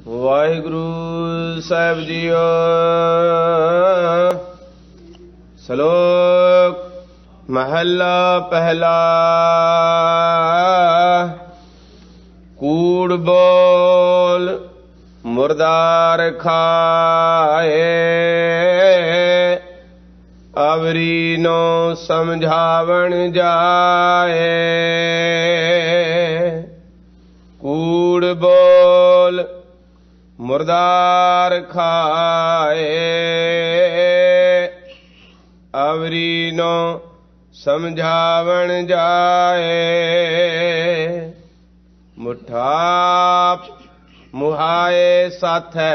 ਵਾਹਿਗੁਰੂ ਸਾਹਿਬ JIO. ਸ਼ਲੋਕ ਮਹੱਲਾ ਪਹਿਲਾ। ਕੂੜ ਬੋਲ ਮੁਰਦਾਰ ਖਾਏ, ਅਵਰੀ ਨੋ ਸਮਝਾਵਣ ਜਾਏ। ਕੂੜ ਬੋਲ ਮੁਰਦਾਰ ਖਾਏ, ਅਵਰੀ ਨੋ ਸਮਝਾਵਣ ਜਾਏ। ਮੁਠਾ ਮੁਹਾਏ ਸਾਥੈ,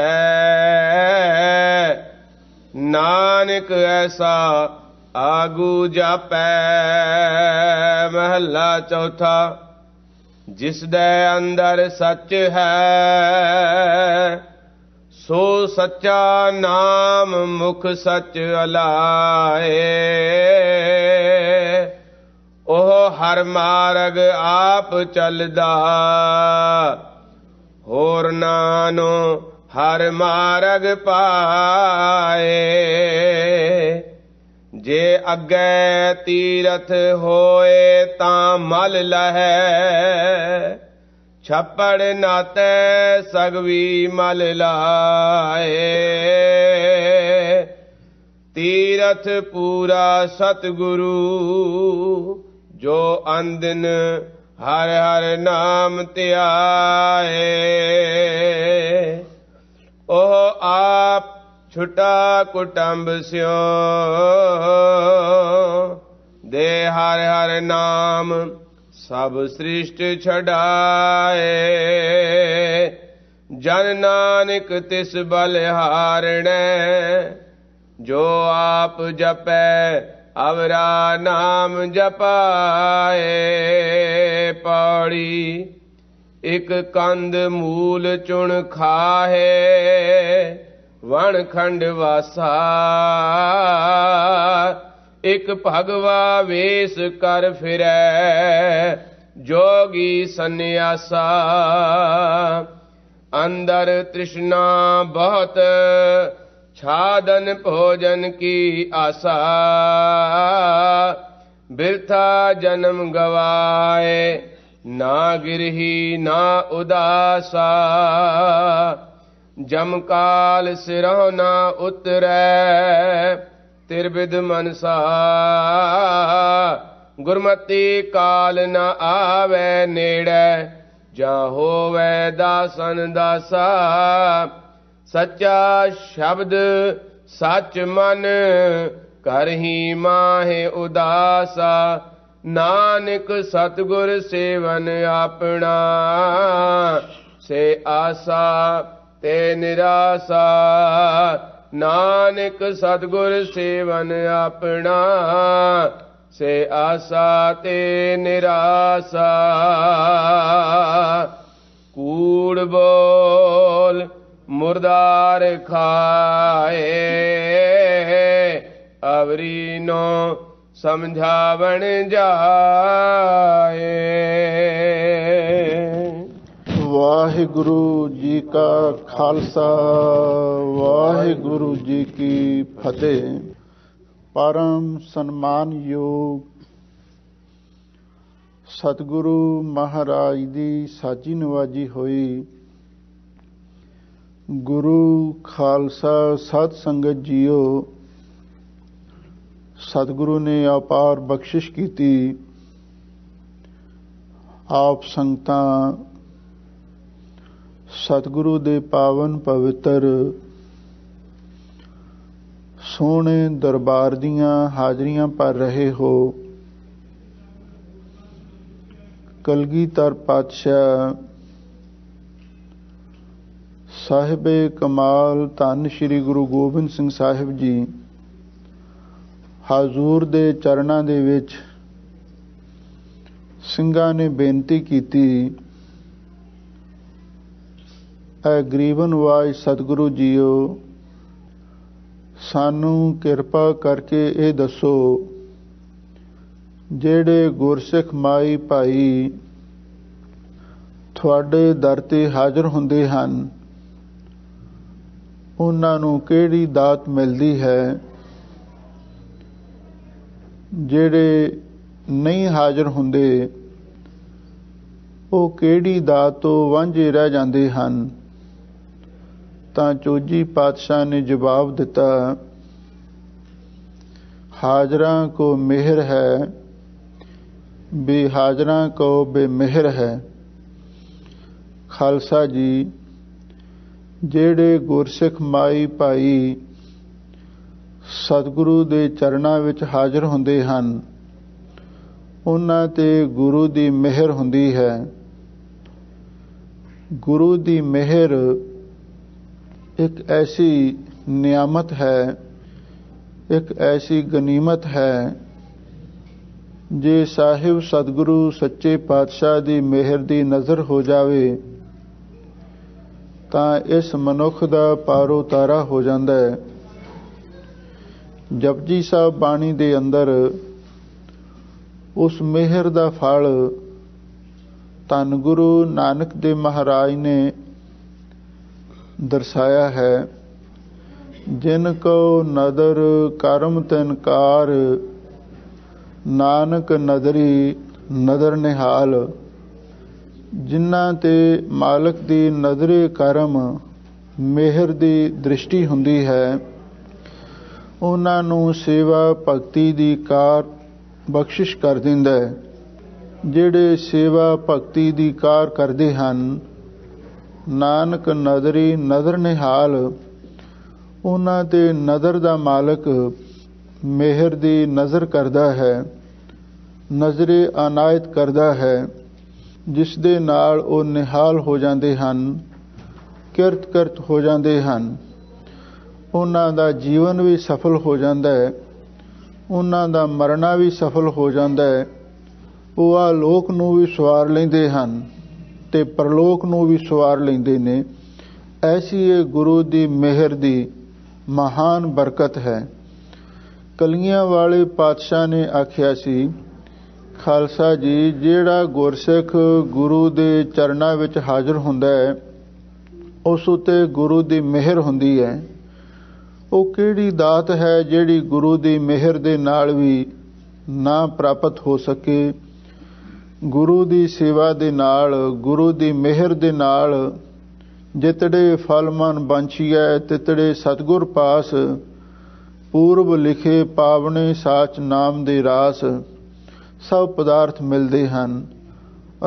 ਨਾਨਕ ਐਸਾ ਆਗੂ ਜਾਪੈ। ਮਹੱਲਾ ਚੌਥਾ। ਜਿਸ ਦੇ ਅੰਦਰ ਸੱਚ ਹੈ, ਸੋ ਸੱਚਾ ਨਾਮ ਮੁਖ ਸੱਚ ਅਲਾਏ। ਉਹ ਹਰ ਮਾਰਗ ਆਪ ਚੱਲਦਾ, ਹੋਰ ਨਾਨੋ ਹਰ ਮਾਰਗ ਪਾਏ। ਜੇ ਅੱਗੇ ਤੀਰਥ ਹੋਏ ਤਾਂ ਮਲ ਲਹੈ, ਛੱਪੜ ਨਾਤੇ ਸਗਵੀ ਮਲ ਲਾਏ। ਤੀਰਥ ਪੂਰਾ ਸਤਿਗੁਰੂ, ਜੋ ਅੰਦਿਨ ਹਰ ਹਰ ਨਾਮ ਧਿਆਏ। ਉਹ ਆਪ ਛੁਟਾ ਕੁਟੰਬ ਸਿਓ, ਦੇ ਹਰ ਹਰ ਨਾਮ ਸਭ ਸ੍ਰਿਸ਼ਟ ਛਡਾਏ। ਜਨ ਨਾਨਕ ਤਿਸ ਬਲਿਹਾਰਣੈ, ਜੋ ਆਪ ਜਪੈ ਅਵਰਾ ਨਾਮ ਜਪਾਏ। ਪੌੜੀ। ਇਕ ਕੰਦ ਮੂਲ ਚੁਣ ਖਾਹੇ, ਵਣ ਖੰਡ ਵਾਸਾ। ਇਕ ਭਗਵਾ ਵੇਸ ਕਰ ਫਿਰੈ, ਜੋਗੀ ਸੰਨਿਆਸਾ। ਅੰਦਰ ਤ੍ਰਿਸ਼ਨਾ ਬਹੁਤ, ਛਾਦਨ ਭੋਜਨ ਕੀ ਆਸਾ। ਬਿਰਥਾ ਜਨਮ ਗਵਾਏ, ਨਾ ਗਿਰਹੀ ਨਾ ਉਦਾਸਾ। ਜਮ ਕਾਲ ਸਿਰਹੁ ਨਾ ਉਤਰੈ, ਤਿਰਬਿਦ ਮਨਸਾ। ਗੁਰਮਤੀ ਕਾਲ ਨ ਆਵੈ ਨੇੜੈ, ਜਾਂ ਹੋਵੈ ਦਾਸਨ ਦਾਸਾ। ਸੱਚਾ ਸ਼ਬਦ ਸੱਚ ਮਨ, ਕਰਹੀ ਮਾਹੇ ਉਦਾਸਾ। ਨਾਨਕ ਸਤਿਗੁਰ ਸੇਵਨ ਆਪਣਾ, ਸੇ ਆਸਾ ਤੇ ਨਿਰਾਸਾ। ਨਾਨਕ ਸਤਿਗੁਰ ਸੇਵਨ ਆਪਣਾ, ਸੇ ਆਸਾ ਤੇ ਨਿਰਾਸਾ। ਕੂੜ ਬੋਲ ਮੁਰਦਾਰ ਖਾਏ, ਅਵਰੀ ਨੋ ਸਮਝਾਵਣ ਜਾਏ। ਵਾਹਿਗੁਰੂ ਜੀ ਕਾ ਖਾਲਸਾ, ਵਾਹਿਗੁਰੂ ਜੀ ਕੀ ਫਤਿਹ। ਪਰਮ ਸਨਮਾਨਯੋਗ ਸਤਿਗੁਰੂ ਮਹਾਰਾਜ ਦੀ ਸਾਜੀ ਨਵਾਜੀ ਹੋਈ ਗੁਰੂ ਖਾਲਸਾ ਸਤ ਸੰਗਤ ਜੀਓ। ਸਤਿਗੁਰੂ ਨੇ ਅਪਾਰ ਬਖਸ਼ਿਸ਼ ਕੀਤੀ। ਆਪ ਸੰਗਤਾਂ ਸਤਿਗੁਰੂ ਦੇ ਪਾਵਨ ਪਵਿੱਤਰ ਸੋਹਣੇ ਦਰਬਾਰ ਦੀਆਂ ਹਾਜ਼ਰੀਆਂ ਭਰ ਰਹੇ ਹੋ। ਕਲਗੀਧਰ ਪਾਤਸ਼ਾਹ ਸਾਹਿਬੇ ਕਮਾਲ ਧੰਨ ਸ਼੍ਰੀ ਗੁਰੂ ਗੋਬਿੰਦ ਸਿੰਘ ਸਾਹਿਬ ਜੀ ਹਜ਼ੂਰ ਦੇ ਚਰਨਾਂ ਦੇ ਵਿੱਚ ਸਿੰਘਾਂ ਨੇ ਬੇਨਤੀ ਕੀਤੀ, ਐ ਗਰੀਬ ਨਵਾਜ ਸਤਿਗੁਰੂ ਜੀਓ, ਸਾਨੂੰ ਕਿਰਪਾ ਕਰਕੇ ਇਹ ਦੱਸੋ, ਜਿਹੜੇ ਗੁਰਸਿੱਖ ਮਾਈ ਭਾਈ ਤੁਹਾਡੇ ਦਰ ਤੇ ਹਾਜ਼ਰ ਹੁੰਦੇ ਹਨ, ਉਹਨਾਂ ਨੂੰ ਕਿਹੜੀ ਦਾਤ ਮਿਲਦੀ ਹੈ। ਜਿਹੜੇ ਨਹੀਂ ਹਾਜ਼ਰ ਹੁੰਦੇ ਉਹ ਕਿਹੜੀ ਦਾਤ ਤੋਂ ਵਾਂਝੇ ਰਹਿ ਜਾਂਦੇ ਹਨ। ਤਾਂ ਚੋਜੀ ਪਾਤਸ਼ਾਹ ਨੇ ਜਵਾਬ ਦਿੱਤਾ, ਹਾਜ਼ਰਾਂ ਕੋ ਮਿਹਰ ਹੈ, ਬੇਹਾਜ਼ਰਾਂ ਕੋ ਬੇਮਿਹਰ ਹੈ। ਖਾਲਸਾ ਜੀ, ਜਿਹੜੇ ਗੁਰਸਿੱਖ ਮਾਈ ਭਾਈ ਸਤਿਗੁਰੂ ਦੇ ਚਰਨਾਂ ਵਿੱਚ ਹਾਜ਼ਰ ਹੁੰਦੇ ਹਨ, ਉਹਨਾਂ ਤੇ ਗੁਰੂ ਦੀ ਮਿਹਰ ਹੁੰਦੀ ਹੈ। ਗੁਰੂ ਦੀ ਮਿਹਰ ਇੱਕ ਐਸੀ ਨਿਆਮਤ ਹੈ, ਇੱਕ ਐਸੀ ਗਨੀਮਤ ਹੈ। ਜੇ ਸਾਹਿਬ ਸਤਿਗੁਰੂ ਸੱਚੇ ਪਾਤਸ਼ਾਹ ਦੀ ਮਿਹਰ ਦੀ ਨਜ਼ਰ ਹੋ ਜਾਵੇ ਤਾਂ ਇਸ ਮਨੁੱਖ ਦਾ ਪਾਰੋ ਤਾਰਾ ਹੋ ਜਾਂਦਾ ਹੈ। ਜਪਜੀ ਸਾਹਿਬ ਬਾਣੀ ਦੇ ਅੰਦਰ ਉਸ ਮਿਹਰ ਦਾ ਫਲ ਧੰਨ ਗੁਰੂ ਨਾਨਕ ਦੇਵ ਮਹਾਰਾਜ ਨੇ ਦਰਸਾਇਆ ਹੈ। ਜਿਨ ਕੋ ਨਦਰ ਕਰਮ ਤਿਨਕਾਰ, ਨਾਨਕ ਨਦਰੀ ਨਦਰ ਨਿਹਾਲ। ਜਿਨ੍ਹਾਂ ਤੇ ਮਾਲਕ ਦੀ ਨਜ਼ਰੇ ਕਰਮ ਮਿਹਰ ਦੀ ਦ੍ਰਿਸ਼ਟੀ ਹੁੰਦੀ ਹੈ, ਉਹਨਾਂ ਨੂੰ ਸੇਵਾ ਭਗਤੀ ਦੀ ਕਾਰ ਬਖਸ਼ਿਸ਼ ਕਰ ਦਿੰਦਾ ਹੈ। ਜਿਹੜੇ ਸੇਵਾ ਭਗਤੀ ਦੀ ਕਾਰ ਕਰਦੇ ਹਨ, ਨਾਨਕ ਨਦਰੀ ਨਦਰ ਨਿਹਾਲ, ਉਹਨਾਂ ਤੇ ਨਜ਼ਰ ਦਾ ਮਾਲਕ ਮਿਹਰ ਦੀ ਨਜ਼ਰ ਕਰਦਾ ਹੈ, ਨਜ਼ਰੇ ਅਨਾਇਤ ਕਰਦਾ ਹੈ, ਜਿਸ ਦੇ ਨਾਲ ਉਹ ਨਿਹਾਲ ਹੋ ਜਾਂਦੇ ਹਨ, ਕਿਰਤ ਹੋ ਜਾਂਦੇ ਹਨ। ਉਹਨਾਂ ਦਾ ਜੀਵਨ ਵੀ ਸਫਲ ਹੋ ਜਾਂਦਾ ਹੈ, ਉਹਨਾਂ ਦਾ ਮਰਨਾ ਵੀ ਸਫਲ ਹੋ ਜਾਂਦਾ ਹੈ। ਉਹ ਆ ਲੋਕ ਨੂੰ ਵੀ ਸਵਾਰ ਲੈਂਦੇ ਹਨ ਤੇ ਪਰਲੋਕ ਨੂੰ ਵੀ ਸਵਾਰ ਲੈਂਦੇ ਨੇ। ਐਸੀ ਇਹ ਗੁਰੂ ਦੀ ਮਿਹਰ ਦੀ ਮਹਾਨ ਬਰਕਤ ਹੈ। ਕਲੀਆਂ ਵਾਲੇ ਪਾਤਸ਼ਾਹ ਨੇ ਆਖਿਆ ਸੀ, ਖਾਲਸਾ ਜੀ, ਜਿਹੜਾ ਗੁਰਸਿੱਖ ਗੁਰੂ ਦੇ ਚਰਨਾਂ ਵਿੱਚ ਹਾਜ਼ਰ ਹੁੰਦਾ ਹੈ, ਉਸ ਉਤੇ ਗੁਰੂ ਦੀ ਮਿਹਰ ਹੁੰਦੀ ਹੈ। ਉਹ ਕਿਹੜੀ ਦਾਤ ਹੈ ਜਿਹੜੀ ਗੁਰੂ ਦੀ ਮਿਹਰ ਦੇ ਨਾਲ ਵੀ ਨਾ ਪ੍ਰਾਪਤ ਹੋ ਸਕੇ। ਗੁਰੂ ਦੀ ਸੇਵਾ ਦੇ ਨਾਲ, ਗੁਰੂ ਦੀ ਮਿਹਰ ਦੇ ਨਾਲ ਜਿਤੜੇ ਫਲ ਮਨ ਬਾਂਛੀਐ ਤਿਤੜੇ ਸਤਿਗੁਰ ਪਾਸ, ਪੂਰਬ ਲਿਖੇ ਪਾਵਨੇ ਸਾਚ ਨਾਮ ਦੇ ਰਾਸ। ਸਭ ਪਦਾਰਥ ਮਿਲਦੇ ਹਨ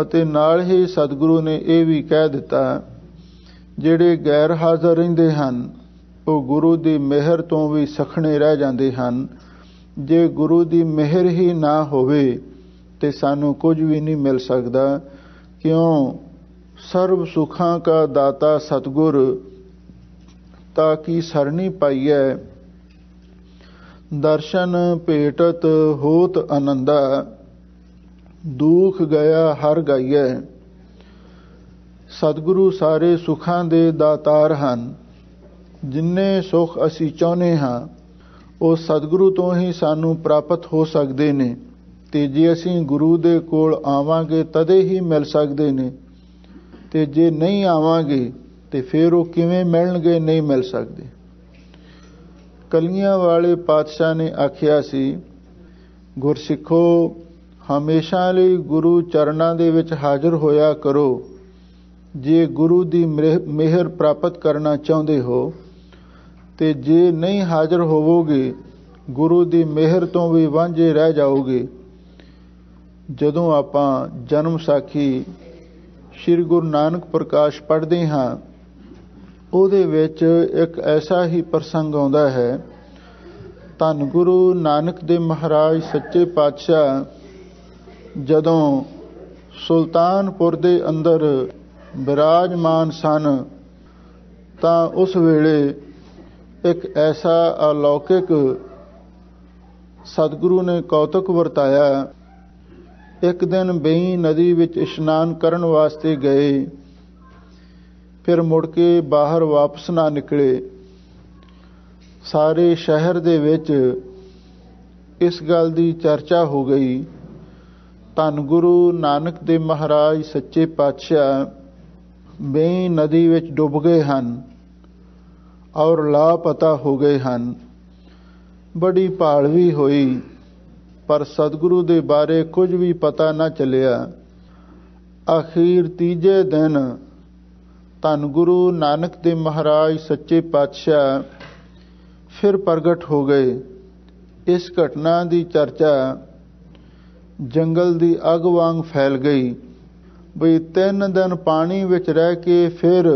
ਅਤੇ ਨਾਲ ਹੀ ਸਤਿਗੁਰੂ ਨੇ ਇਹ ਵੀ ਕਹਿ ਦਿੱਤਾ, ਜਿਹੜੇ ਗੈਰ ਹਾਜ਼ਰ ਰਹਿੰਦੇ ਹਨ ਉਹ ਗੁਰੂ ਦੀ ਮਿਹਰ ਤੋਂ ਵੀ ਸਖਣੇ ਰਹਿ ਜਾਂਦੇ ਹਨ। ਜੇ ਗੁਰੂ ਦੀ ਮਿਹਰ ਹੀ ਨਾ ਹੋਵੇ ਤੇ ਸਾਨੂੰ ਕੁਝ ਵੀ ਨਹੀਂ ਮਿਲ ਸਕਦਾ। ਕਿਉਂ? ਸਰਬ ਸੁਖਾਂ ਕਾ ਦਾਤਾ ਸਤਿਗੁਰ, ਤਾਂ ਕੀ ਸਰਣੀ ਪਾਈਐ, ਦਰਸ਼ਨ ਭੇਟਤ ਹੋਤ ਆਨੰਦਾ, ਦੁਖ ਗਿਆ ਹਰ ਗਾਈਐ। ਸਤਿਗੁਰੂ ਸਾਰੇ ਸੁੱਖਾਂ ਦੇ ਦਾਤਾਰ ਹਨ। ਜਿੰਨੇ ਸੁੱਖ ਅਸੀਂ ਚਾਹੁੰਦੇ ਹਾਂ ਉਹ ਸਤਿਗੁਰੂ ਤੋਂ ਹੀ ਸਾਨੂੰ ਪ੍ਰਾਪਤ ਹੋ ਸਕਦੇ ਨੇ, ਤੇ ਜੇ ਅਸੀਂ ਗੁਰੂ ਦੇ ਕੋਲ ਆਵਾਂਗੇ ਤਦੇ ਹੀ ਮਿਲ ਸਕਦੇ ਨੇ, ਤੇ ਜੇ ਨਹੀਂ ਆਵਾਂਗੇ ਤੇ ਫਿਰ ਉਹ ਕਿਵੇਂ ਮਿਲਣਗੇ? ਨਹੀਂ ਮਿਲ ਸਕਦੇ। ਕਲੀਆਂ ਵਾਲੇ ਪਾਤਸ਼ਾਹ ਨੇ ਆਖਿਆ ਸੀ, ਗੁਰਸਿੱਖੋ, ਹਮੇਸ਼ਾ ਲਈ ਗੁਰੂ ਚਰਨਾਂ ਦੇ ਵਿੱਚ ਹਾਜ਼ਰ ਹੋਇਆ ਕਰੋ। ਜੇ ਗੁਰੂ ਦੀ ਮਿਹਰ ਪ੍ਰਾਪਤ ਕਰਨਾ ਚਾਹੁੰਦੇ ਹੋ, ਤੇ ਜੇ ਨਹੀਂ ਹਾਜ਼ਰ ਹੋਵੋਗੇ ਗੁਰੂ ਦੀ ਮਿਹਰ ਤੋਂ ਵੀ ਵਾਂਝੇ ਰਹਿ ਜਾਓਗੇ। ਜਦੋਂ ਆਪਾਂ ਜਨਮ ਸਾਖੀ ਸ੍ਰੀ ਗੁਰੂ ਨਾਨਕ ਪ੍ਰਕਾਸ਼ ਪੜ੍ਹਦੇ ਹਾਂ, ਉਹਦੇ ਵਿੱਚ ਇੱਕ ਐਸਾ ਹੀ ਪ੍ਰਸੰਗ ਆਉਂਦਾ ਹੈ। ਧੰਨ ਗੁਰੂ ਨਾਨਕ ਦੇਵ ਮਹਾਰਾਜ ਸੱਚੇ ਪਾਤਸ਼ਾਹ ਜਦੋਂ ਸੁਲਤਾਨਪੁਰ ਦੇ ਅੰਦਰ ਬਿਰਾਜਮਾਨ ਸਨ, ਤਾਂ ਉਸ ਵੇਲੇ ਇੱਕ ਐਸਾ ਅਲੌਕਿਕ ਸਤਿਗੁਰੂ ਨੇ ਕੌਤਕ ਵਰਤਾਇਆ। ਇੱਕ ਦਿਨ ਬੇਈ ਨਦੀ ਵਿੱਚ ਇਸ਼ਨਾਨ ਕਰਨ ਵਾਸਤੇ ਗਏ, ਫਿਰ ਮੁੜ ਕੇ ਬਾਹਰ ਵਾਪਸ ਨਾ ਨਿਕਲੇ। ਸਾਰੇ ਸ਼ਹਿਰ ਦੇ ਵਿੱਚ ਇਸ ਗੱਲ ਦੀ ਚਰਚਾ ਹੋ ਗਈ, ਧੰਨ ਗੁਰੂ ਨਾਨਕ ਦੇਵ ਮਹਾਰਾਜ ਸੱਚੇ ਪਾਤਸ਼ਾਹ ਬੇਈ ਨਦੀ ਵਿੱਚ ਡੁੱਬ ਗਏ ਹਨ ਔਰ ਲਾਪਤਾ ਹੋ ਗਏ ਹਨ। ਬੜੀ ਭਾਲ ਵੀ ਹੋਈ, ਪਰ ਸਤਿਗੁਰੂ ਦੇ ਬਾਰੇ ਕੁਝ ਵੀ ਪਤਾ ਨਾ ਚੱਲਿਆ। ਅਖੀਰ ਤੀਜੇ ਦਿਨ ਧੰਨ ਗੁਰੂ ਨਾਨਕ ਦੇਵ ਮਹਾਰਾਜ ਸੱਚੇ ਪਾਤਸ਼ਾਹ ਫਿਰ ਪ੍ਰਗਟ ਹੋ ਗਏ। ਇਸ ਘਟਨਾ ਦੀ ਚਰਚਾ ਜੰਗਲ ਦੀ ਅੱਗ ਵਾਂਗ ਫੈਲ ਗਈ ਬਈ 3 ਦਿਨ ਪਾਣੀ ਵਿੱਚ ਰਹਿ ਕੇ ਫਿਰ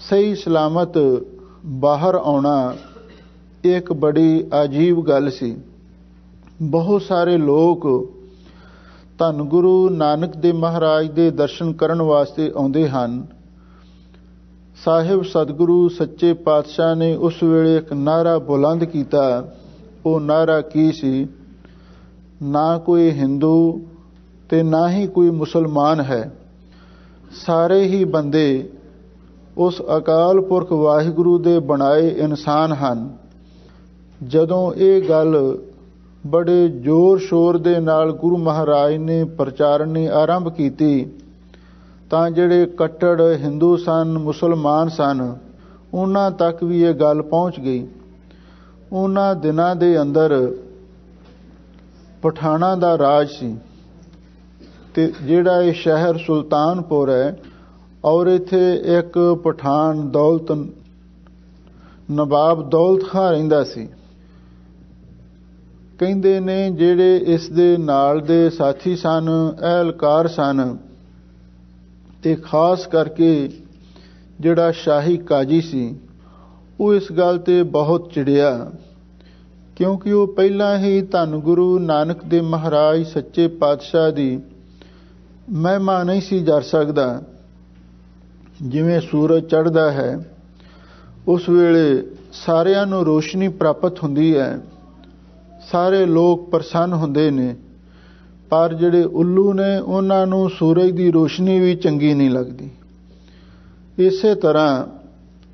ਸਹੀ ਸਲਾਮਤ ਬਾਹਰ ਆਉਣਾ ਇੱਕ ਬੜੀ ਅਜੀਬ ਗੱਲ ਸੀ। ਬਹੁਤ ਸਾਰੇ ਲੋਕ ਧੰਨ ਗੁਰੂ ਨਾਨਕ ਦੇਵ ਮਹਾਰਾਜ ਦੇ ਦਰਸ਼ਨ ਕਰਨ ਵਾਸਤੇ ਆਉਂਦੇ ਹਨ। ਸਾਹਿਬ ਸਤਿਗੁਰੂ ਸੱਚੇ ਪਾਤਸ਼ਾਹ ਨੇ ਉਸ ਵੇਲੇ ਇੱਕ ਨਾਅਰਾ ਬੁਲੰਦ ਕੀਤਾ। ਉਹ ਨਾਅਰਾ ਕੀ ਸੀ? ਨਾ ਕੋਈ ਹਿੰਦੂ ਤੇ ਨਾ ਹੀ ਕੋਈ ਮੁਸਲਮਾਨ ਹੈ, ਸਾਰੇ ਹੀ ਬੰਦੇ ਉਸ ਅਕਾਲ ਪੁਰਖ ਵਾਹਿਗੁਰੂ ਦੇ ਬਣਾਏ ਇਨਸਾਨ ਹਨ। ਜਦੋਂ ਇਹ ਗੱਲ ਬੜੇ ਜ਼ੋਰ ਸ਼ੋਰ ਦੇ ਨਾਲ ਗੁਰੂ ਮਹਾਰਾਜ ਨੇ ਪ੍ਰਚਾਰਨੀ ਆਰੰਭ ਕੀਤੀ ਤਾਂ ਜਿਹੜੇ ਕੱਟੜ ਹਿੰਦੂ ਸਨ, ਮੁਸਲਮਾਨ ਸਨ, ਉਹਨਾਂ ਤੱਕ ਵੀ ਇਹ ਗੱਲ ਪਹੁੰਚ ਗਈ। ਉਹਨਾਂ ਦਿਨਾਂ ਦੇ ਅੰਦਰ ਪਠਾਨਾਂ ਦਾ ਰਾਜ ਸੀ ਤੇ ਜਿਹੜਾ ਇਹ ਸ਼ਹਿਰ ਸੁਲਤਾਨਪੁਰ ਹੈ ਔਰ ਇੱਥੇ ਇੱਕ ਪਠਾਨ ਨਵਾਬ ਦੌਲਤ ਖਾਂ ਰਹਿੰਦਾ ਸੀ। ਕਹਿੰਦੇ ਨੇ ਜਿਹੜੇ ਇਸ ਦੇ ਨਾਲ ਦੇ ਸਾਥੀ ਸਨ, ਅਹਿਲਕਾਰ ਸਨ, ਤੇ ਖਾਸ ਕਰਕੇ ਜਿਹੜਾ ਸ਼ਾਹੀ ਕਾਜੀ ਸੀ, ਉਹ ਇਸ ਗੱਲ ਤੇ ਬਹੁਤ ਚਿੜਿਆ ਕਿਉਂਕਿ ਉਹ ਪਹਿਲਾਂ ਹੀ ਧੰਨ ਗੁਰੂ ਨਾਨਕ ਦੇਵ ਮਹਾਰਾਜ ਸੱਚੇ ਪਾਤਸ਼ਾਹ ਦੀ ਮਹਿਮਾ ਨਹੀਂ ਸੀ ਜਰ ਸਕਦਾ। ਜਿਵੇਂ ਸੂਰਜ ਚੜ੍ਹਦਾ ਹੈ ਉਸ ਵੇਲੇ ਸਾਰਿਆਂ ਨੂੰ ਰੋਸ਼ਨੀ ਪ੍ਰਾਪਤ ਹੁੰਦੀ ਹੈ, ਸਾਰੇ ਲੋਕ ਪ੍ਰਸੰਨ ਹੁੰਦੇ ਨੇ, ਪਰ ਜਿਹੜੇ ਉੱਲੂ ਨੇ ਉਹਨਾਂ ਨੂੰ ਸੂਰਜ ਦੀ ਰੋਸ਼ਨੀ ਵੀ ਚੰਗੀ ਨਹੀਂ ਲੱਗਦੀ। ਇਸੇ ਤਰ੍ਹਾਂ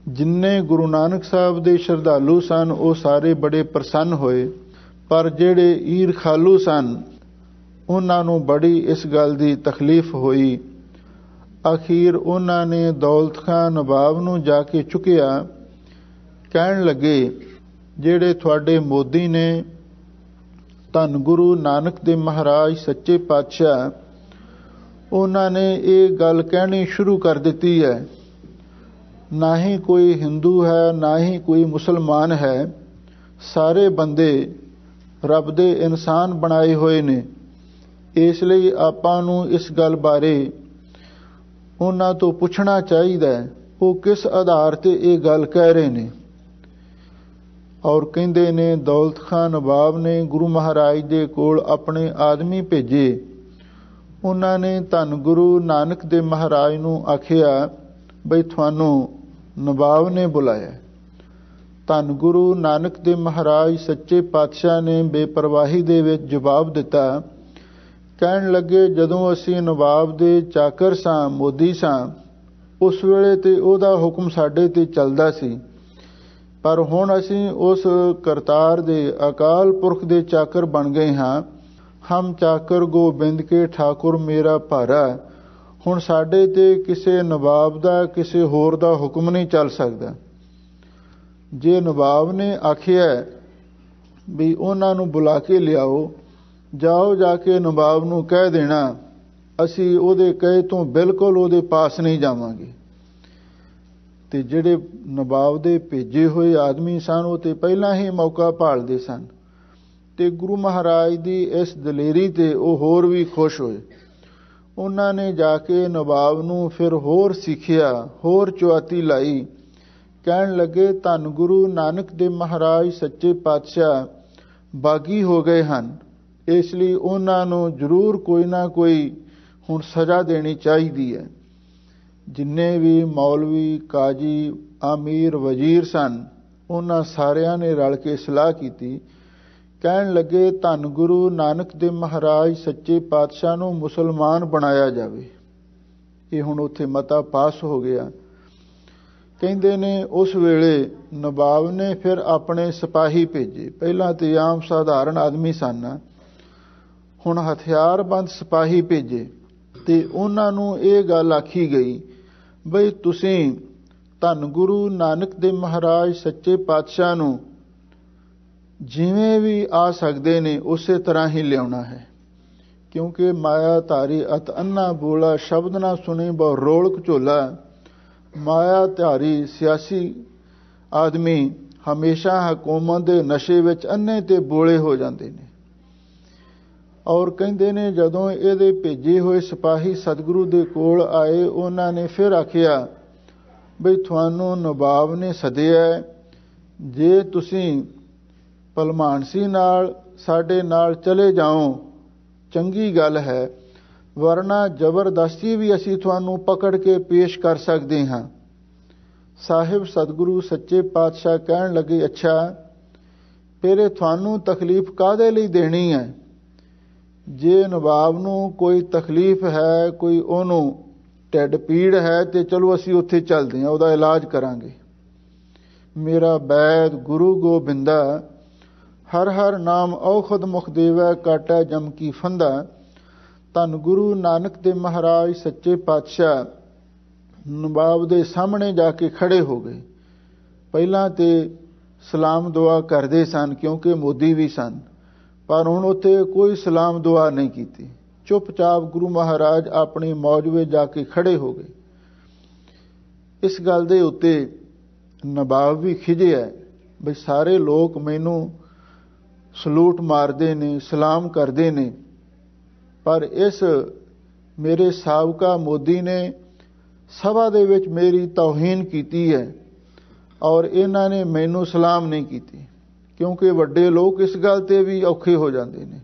ਜਿੰਨੇ ਗੁਰੂ ਨਾਨਕ ਸਾਹਿਬ ਦੇ ਸ਼ਰਧਾਲੂ ਸਨ ਉਹ ਸਾਰੇ ਬੜੇ ਪ੍ਰਸੰਨ ਹੋਏ, ਪਰ ਜਿਹੜੇ ਈਰਖਾਲੂ ਸਨ ਉਹਨਾਂ ਨੂੰ ਬੜੀ ਇਸ ਗੱਲ ਦੀ ਤਕਲੀਫ ਹੋਈ। ਅਖੀਰ ਉਹਨਾਂ ਨੇ ਦੌਲਤ ਖਾਂ ਨਵਾਬ ਨੂੰ ਜਾ ਕੇ ਚੁੱਕਿਆ। ਕਹਿਣ ਲੱਗੇ ਜਿਹੜੇ ਤੁਹਾਡੇ ਮੋਦੀ ਨੇ ਧੰਨ ਗੁਰੂ ਨਾਨਕ ਦੇਵ ਮਹਾਰਾਜ ਸੱਚੇ ਪਾਤਸ਼ਾਹ, ਉਹਨਾਂ ਨੇ ਇਹ ਗੱਲ ਕਹਿਣੀ ਸ਼ੁਰੂ ਕਰ ਦਿੱਤੀ ਹੈ, ਨਾ ਹੀ ਕੋਈ ਹਿੰਦੂ ਹੈ ਨਾ ਹੀ ਕੋਈ ਮੁਸਲਮਾਨ ਹੈ, ਸਾਰੇ ਬੰਦੇ ਰੱਬ ਦੇ ਇਨਸਾਨ ਬਣਾਏ ਹੋਏ ਨੇ। ਇਸ ਲਈ ਆਪਾਂ ਨੂੰ ਇਸ ਗੱਲ ਬਾਰੇ ਉਹਨਾਂ ਤੋਂ ਪੁੱਛਣਾ ਚਾਹੀਦਾ ਹੈ ਉਹ ਕਿਸ ਆਧਾਰ ਤੇ ਇਹ ਗੱਲ ਕਹਿ ਰਹੇ ਨੇ। ਔਰ ਕਹਿੰਦੇ ਨੇ ਦੌਲਤ ਖਾਂ ਨਵਾਬ ਨੇ ਗੁਰੂ ਮਹਾਰਾਜ ਦੇ ਕੋਲ ਆਪਣੇ ਆਦਮੀ ਭੇਜੇ। ਉਹਨਾਂ ਨੇ ਧੰਨ ਗੁਰੂ ਨਾਨਕ ਦੇਵ ਮਹਾਰਾਜ ਨੂੰ ਆਖਿਆ ਬਈ ਤੁਹਾਨੂੰ ਨਵਾਬ ਨੇ ਬੁਲਾਇਆ। ਧੰਨ ਗੁਰੂ ਨਾਨਕ ਦੇਵ ਮਹਾਰਾਜ ਸੱਚੇ ਪਾਤਸ਼ਾਹ ਨੇ ਬੇਪਰਵਾਹੀ ਦੇ ਵਿੱਚ ਜਵਾਬ ਦਿੱਤਾ। ਕਹਿਣ ਲੱਗੇ ਜਦੋਂ ਅਸੀਂ ਨਵਾਬ ਦੇ ਚਾਕਰ ਸਾਂ, ਮੋਦੀ ਸਾਂ, ਉਸ ਵੇਲੇ ਤੇ ਉਹਦਾ ਹੁਕਮ ਸਾਡੇ ਤੇ ਚੱਲਦਾ ਸੀ, ਪਰ ਹੁਣ ਅਸੀਂ ਉਸ ਕਰਤਾਰ ਦੇ ਅਕਾਲ ਪੁਰਖ ਦੇ ਚਾਕਰ ਬਣ ਗਏ ਹਾਂ। ਹਮ ਚਾਕਰ ਗੋਬਿੰਦ ਕੇ ਠਾਕੁਰ ਮੇਰਾ ਭਾਰਾ। ਹੁਣ ਸਾਡੇ ਤੇ ਕਿਸੇ ਨਵਾਬ ਦਾ ਕਿਸੇ ਹੋਰ ਦਾ ਹੁਕਮ ਨਹੀਂ ਚੱਲ ਸਕਦਾ। ਜੇ ਨਵਾਬ ਨੇ ਆਖਿਆ ਵੀ ਉਹਨਾਂ ਨੂੰ ਬੁਲਾ ਕੇ ਲਿਆਓ, ਜਾਓ ਜਾ ਕੇ ਨਵਾਬ ਨੂੰ ਕਹਿ ਦੇਣਾ ਅਸੀਂ ਉਹਦੇ ਕਹੇ ਤੋਂ ਬਿਲਕੁਲ ਉਹਦੇ ਪਾਸ ਨਹੀਂ ਜਾਵਾਂਗੇ। ਤੇ ਜਿਹੜੇ ਨਵਾਬ ਦੇ ਭੇਜੇ ਹੋਏ ਆਦਮੀ ਸਨ ਉਹ ਤੇ ਪਹਿਲਾਂ ਹੀ ਮੌਕਾ ਭਾਲਦੇ ਸਨ ਤੇ ਗੁਰੂ ਮਹਾਰਾਜ ਦੀ ਇਸ ਦਲੇਰੀ ਤੇ ਉਹ ਹੋਰ ਵੀ ਖੁਸ਼ ਹੋਏ। ਉਹਨਾਂ ਨੇ ਜਾ ਕੇ ਨਵਾਬ ਨੂੰ ਫਿਰ ਹੋਰ ਸਿੱਖਿਆ, ਹੋਰ ਚੁਆਤੀ ਲਾਈ। ਕਹਿਣ ਲੱਗੇ ਧੰਨ ਗੁਰੂ ਨਾਨਕ ਦੇਵ ਮਹਾਰਾਜ ਸੱਚੇ ਪਾਤਸ਼ਾਹ ਬਾਗੀ ਹੋ ਗਏ ਹਨ, ਇਸ ਲਈ ਉਹਨਾਂ ਨੂੰ ਜ਼ਰੂਰ ਕੋਈ ਨਾ ਕੋਈ ਹੁਣ ਸਜ਼ਾ ਦੇਣੀ ਚਾਹੀਦੀ ਹੈ। ਜਿੰਨੇ ਵੀ ਮੌਲਵੀ, ਕਾਜੀ, ਅਮੀਰ, ਵਜ਼ੀਰ ਸਨ ਉਹਨਾਂ ਸਾਰਿਆਂ ਨੇ ਰਲ ਕੇ ਸਲਾਹ ਕੀਤੀ। ਕਹਿਣ ਲੱਗੇ ਧੰਨ ਗੁਰੂ ਨਾਨਕ ਦੇਵ ਮਹਾਰਾਜ ਸੱਚੇ ਪਾਤਸ਼ਾਹ ਨੂੰ ਮੁਸਲਮਾਨ ਬਣਾਇਆ ਜਾਵੇ। ਇਹ ਹੁਣ ਉੱਥੇ ਮਤਾ ਪਾਸ ਹੋ ਗਿਆ। ਕਹਿੰਦੇ ਨੇ ਉਸ ਵੇਲੇ ਨਵਾਬ ਨੇ ਫਿਰ ਆਪਣੇ ਸਿਪਾਹੀ ਭੇਜੇ। ਪਹਿਲਾਂ ਤੇ ਆਮ ਸਾਧਾਰਨ ਆਦਮੀ ਸਨ, ਹੁਣ ਹਥਿਆਰਬੰਦ ਸਿਪਾਹੀ ਭੇਜੇ ਤੇ ਉਹਨਾਂ ਨੂੰ ਇਹ ਗੱਲ ਆਖੀ ਗਈ ਬਈ ਤੁਸੀਂ ਧੰਨ ਗੁਰੂ ਨਾਨਕ ਦੇਵ ਮਹਾਰਾਜ ਸੱਚੇ ਪਾਤਸ਼ਾਹ ਨੂੰ ਜਿਵੇਂ ਵੀ ਆ ਸਕਦੇ ਨੇ ਉਸੇ ਤਰ੍ਹਾਂ ਹੀ ਲਿਆਉਣਾ ਹੈ। ਕਿਉਂਕਿ ਮਾਇਆ ਧਾਰੀ ਅਤ ਅੰਨਾ ਬੋਲਾ, ਸ਼ਬਦ ਨਾ ਸੁਣੇ ਬਹੁ ਰੋਲਕ ਝੋਲਾ। ਮਾਇਆ ਧਾਰੀ ਸਿਆਸੀ ਆਦਮੀ ਹਮੇਸ਼ਾ ਹਕੂਮਤ ਦੇ ਨਸ਼ੇ ਵਿੱਚ ਅੰਨੇ ਤੇ ਬੋਲੇ ਹੋ ਜਾਂਦੇ ਨੇ। ਔਰ ਕਹਿੰਦੇ ਨੇ ਜਦੋਂ ਇਹਦੇ ਭੇਜੇ ਹੋਏ ਸਿਪਾਹੀ ਸਤਿਗੁਰੂ ਦੇ ਕੋਲ ਆਏ, ਉਹਨਾਂ ਨੇ ਫਿਰ ਆਖਿਆ ਬਈ ਤੁਹਾਨੂੰ ਨਵਾਬ ਨੇ ਸੱਦਿਆ, ਜੇ ਤੁਸੀਂ ਭਲਮਾਨਸੀ ਨਾਲ ਸਾਡੇ ਨਾਲ ਚਲੇ ਜਾਓ ਚੰਗੀ ਗੱਲ ਹੈ, ਵਰਨਾ ਜ਼ਬਰਦਸਤੀ ਵੀ ਅਸੀਂ ਤੁਹਾਨੂੰ ਪਕੜ ਕੇ ਪੇਸ਼ ਕਰ ਸਕਦੇ ਹਾਂ। ਸਾਹਿਬ ਸਤਿਗੁਰੂ ਸੱਚੇ ਪਾਤਸ਼ਾਹ ਕਹਿਣ ਲੱਗੇ, ਅੱਛਾ ਫਿਰ ਇਹ ਤੁਹਾਨੂੰ ਤਕਲੀਫ ਕਾਹਦੇ ਲਈ ਦੇਣੀ ਹੈ? ਜੇ ਨਵਾਬ ਨੂੰ ਕੋਈ ਤਕਲੀਫ ਹੈ, ਕੋਈ ਉਹਨੂੰ ਢਿੱਡ ਪੀੜ ਹੈ, ਤੇ ਚਲੋ ਅਸੀਂ ਉੱਥੇ ਚੱਲਦੇ ਹਾਂ, ਉਹਦਾ ਇਲਾਜ ਕਰਾਂਗੇ। ਮੇਰਾ ਬੈਦ ਗੁਰੂ ਗੋਬਿੰਦਾ, ਹਰ ਹਰ ਨਾਮ ਔਖਦ ਮੁਖ ਦੇਵੈ, ਕਾਟੈ ਜਮ ਕੀ ਫੰਦਾ। ਧੰਨ ਗੁਰੂ ਨਾਨਕ ਦੇਵ ਮਹਾਰਾਜ ਸੱਚੇ ਪਾਤਸ਼ਾਹ ਨਵਾਬ ਦੇ ਸਾਹਮਣੇ ਜਾ ਕੇ ਖੜੇ ਹੋ ਗਏ। ਪਹਿਲਾਂ ਤੇ ਸਲਾਮ ਦੁਆ ਕਰਦੇ ਸਨ ਕਿਉਂਕਿ ਮੋਦੀ ਵੀ ਸਨ, ਪਰ ਹੁਣ ਉੱਥੇ ਕੋਈ ਸਲਾਮ ਦੁਆ ਨਹੀਂ ਕੀਤੀ। ਚੁੱਪਚਾਪ ਗੁਰੂ ਮਹਾਰਾਜ ਆਪਣੀ ਮੌਜ ਵਿੱਚ ਜਾ ਕੇ ਖੜੇ ਹੋ ਗਏ। ਇਸ ਗੱਲ ਦੇ ਉੱਤੇ ਨਵਾਬ ਵੀ ਖਿਝਿਆ ਬਈ ਸਾਰੇ ਲੋਕ ਮੈਨੂੰ ਸਲੂਟ ਮਾਰਦੇ ਨੇ, ਸਲਾਮ ਕਰਦੇ ਨੇ, ਪਰ ਇਸ ਮੇਰੇ ਸਾਬਕਾ ਮੋਦੀ ਨੇ ਸਭਾ ਦੇ ਵਿੱਚ ਮੇਰੀ ਤੌਹੀਨ ਕੀਤੀ ਹੈ ਔਰ ਇਹਨਾਂ ਨੇ ਮੈਨੂੰ ਸਲਾਮ ਨਹੀਂ ਕੀਤੀ। ਕਿਉਂਕਿ ਵੱਡੇ ਲੋਕ ਇਸ ਗੱਲ ਤੇ ਵੀ ਔਖੇ ਹੋ ਜਾਂਦੇ ਨੇ।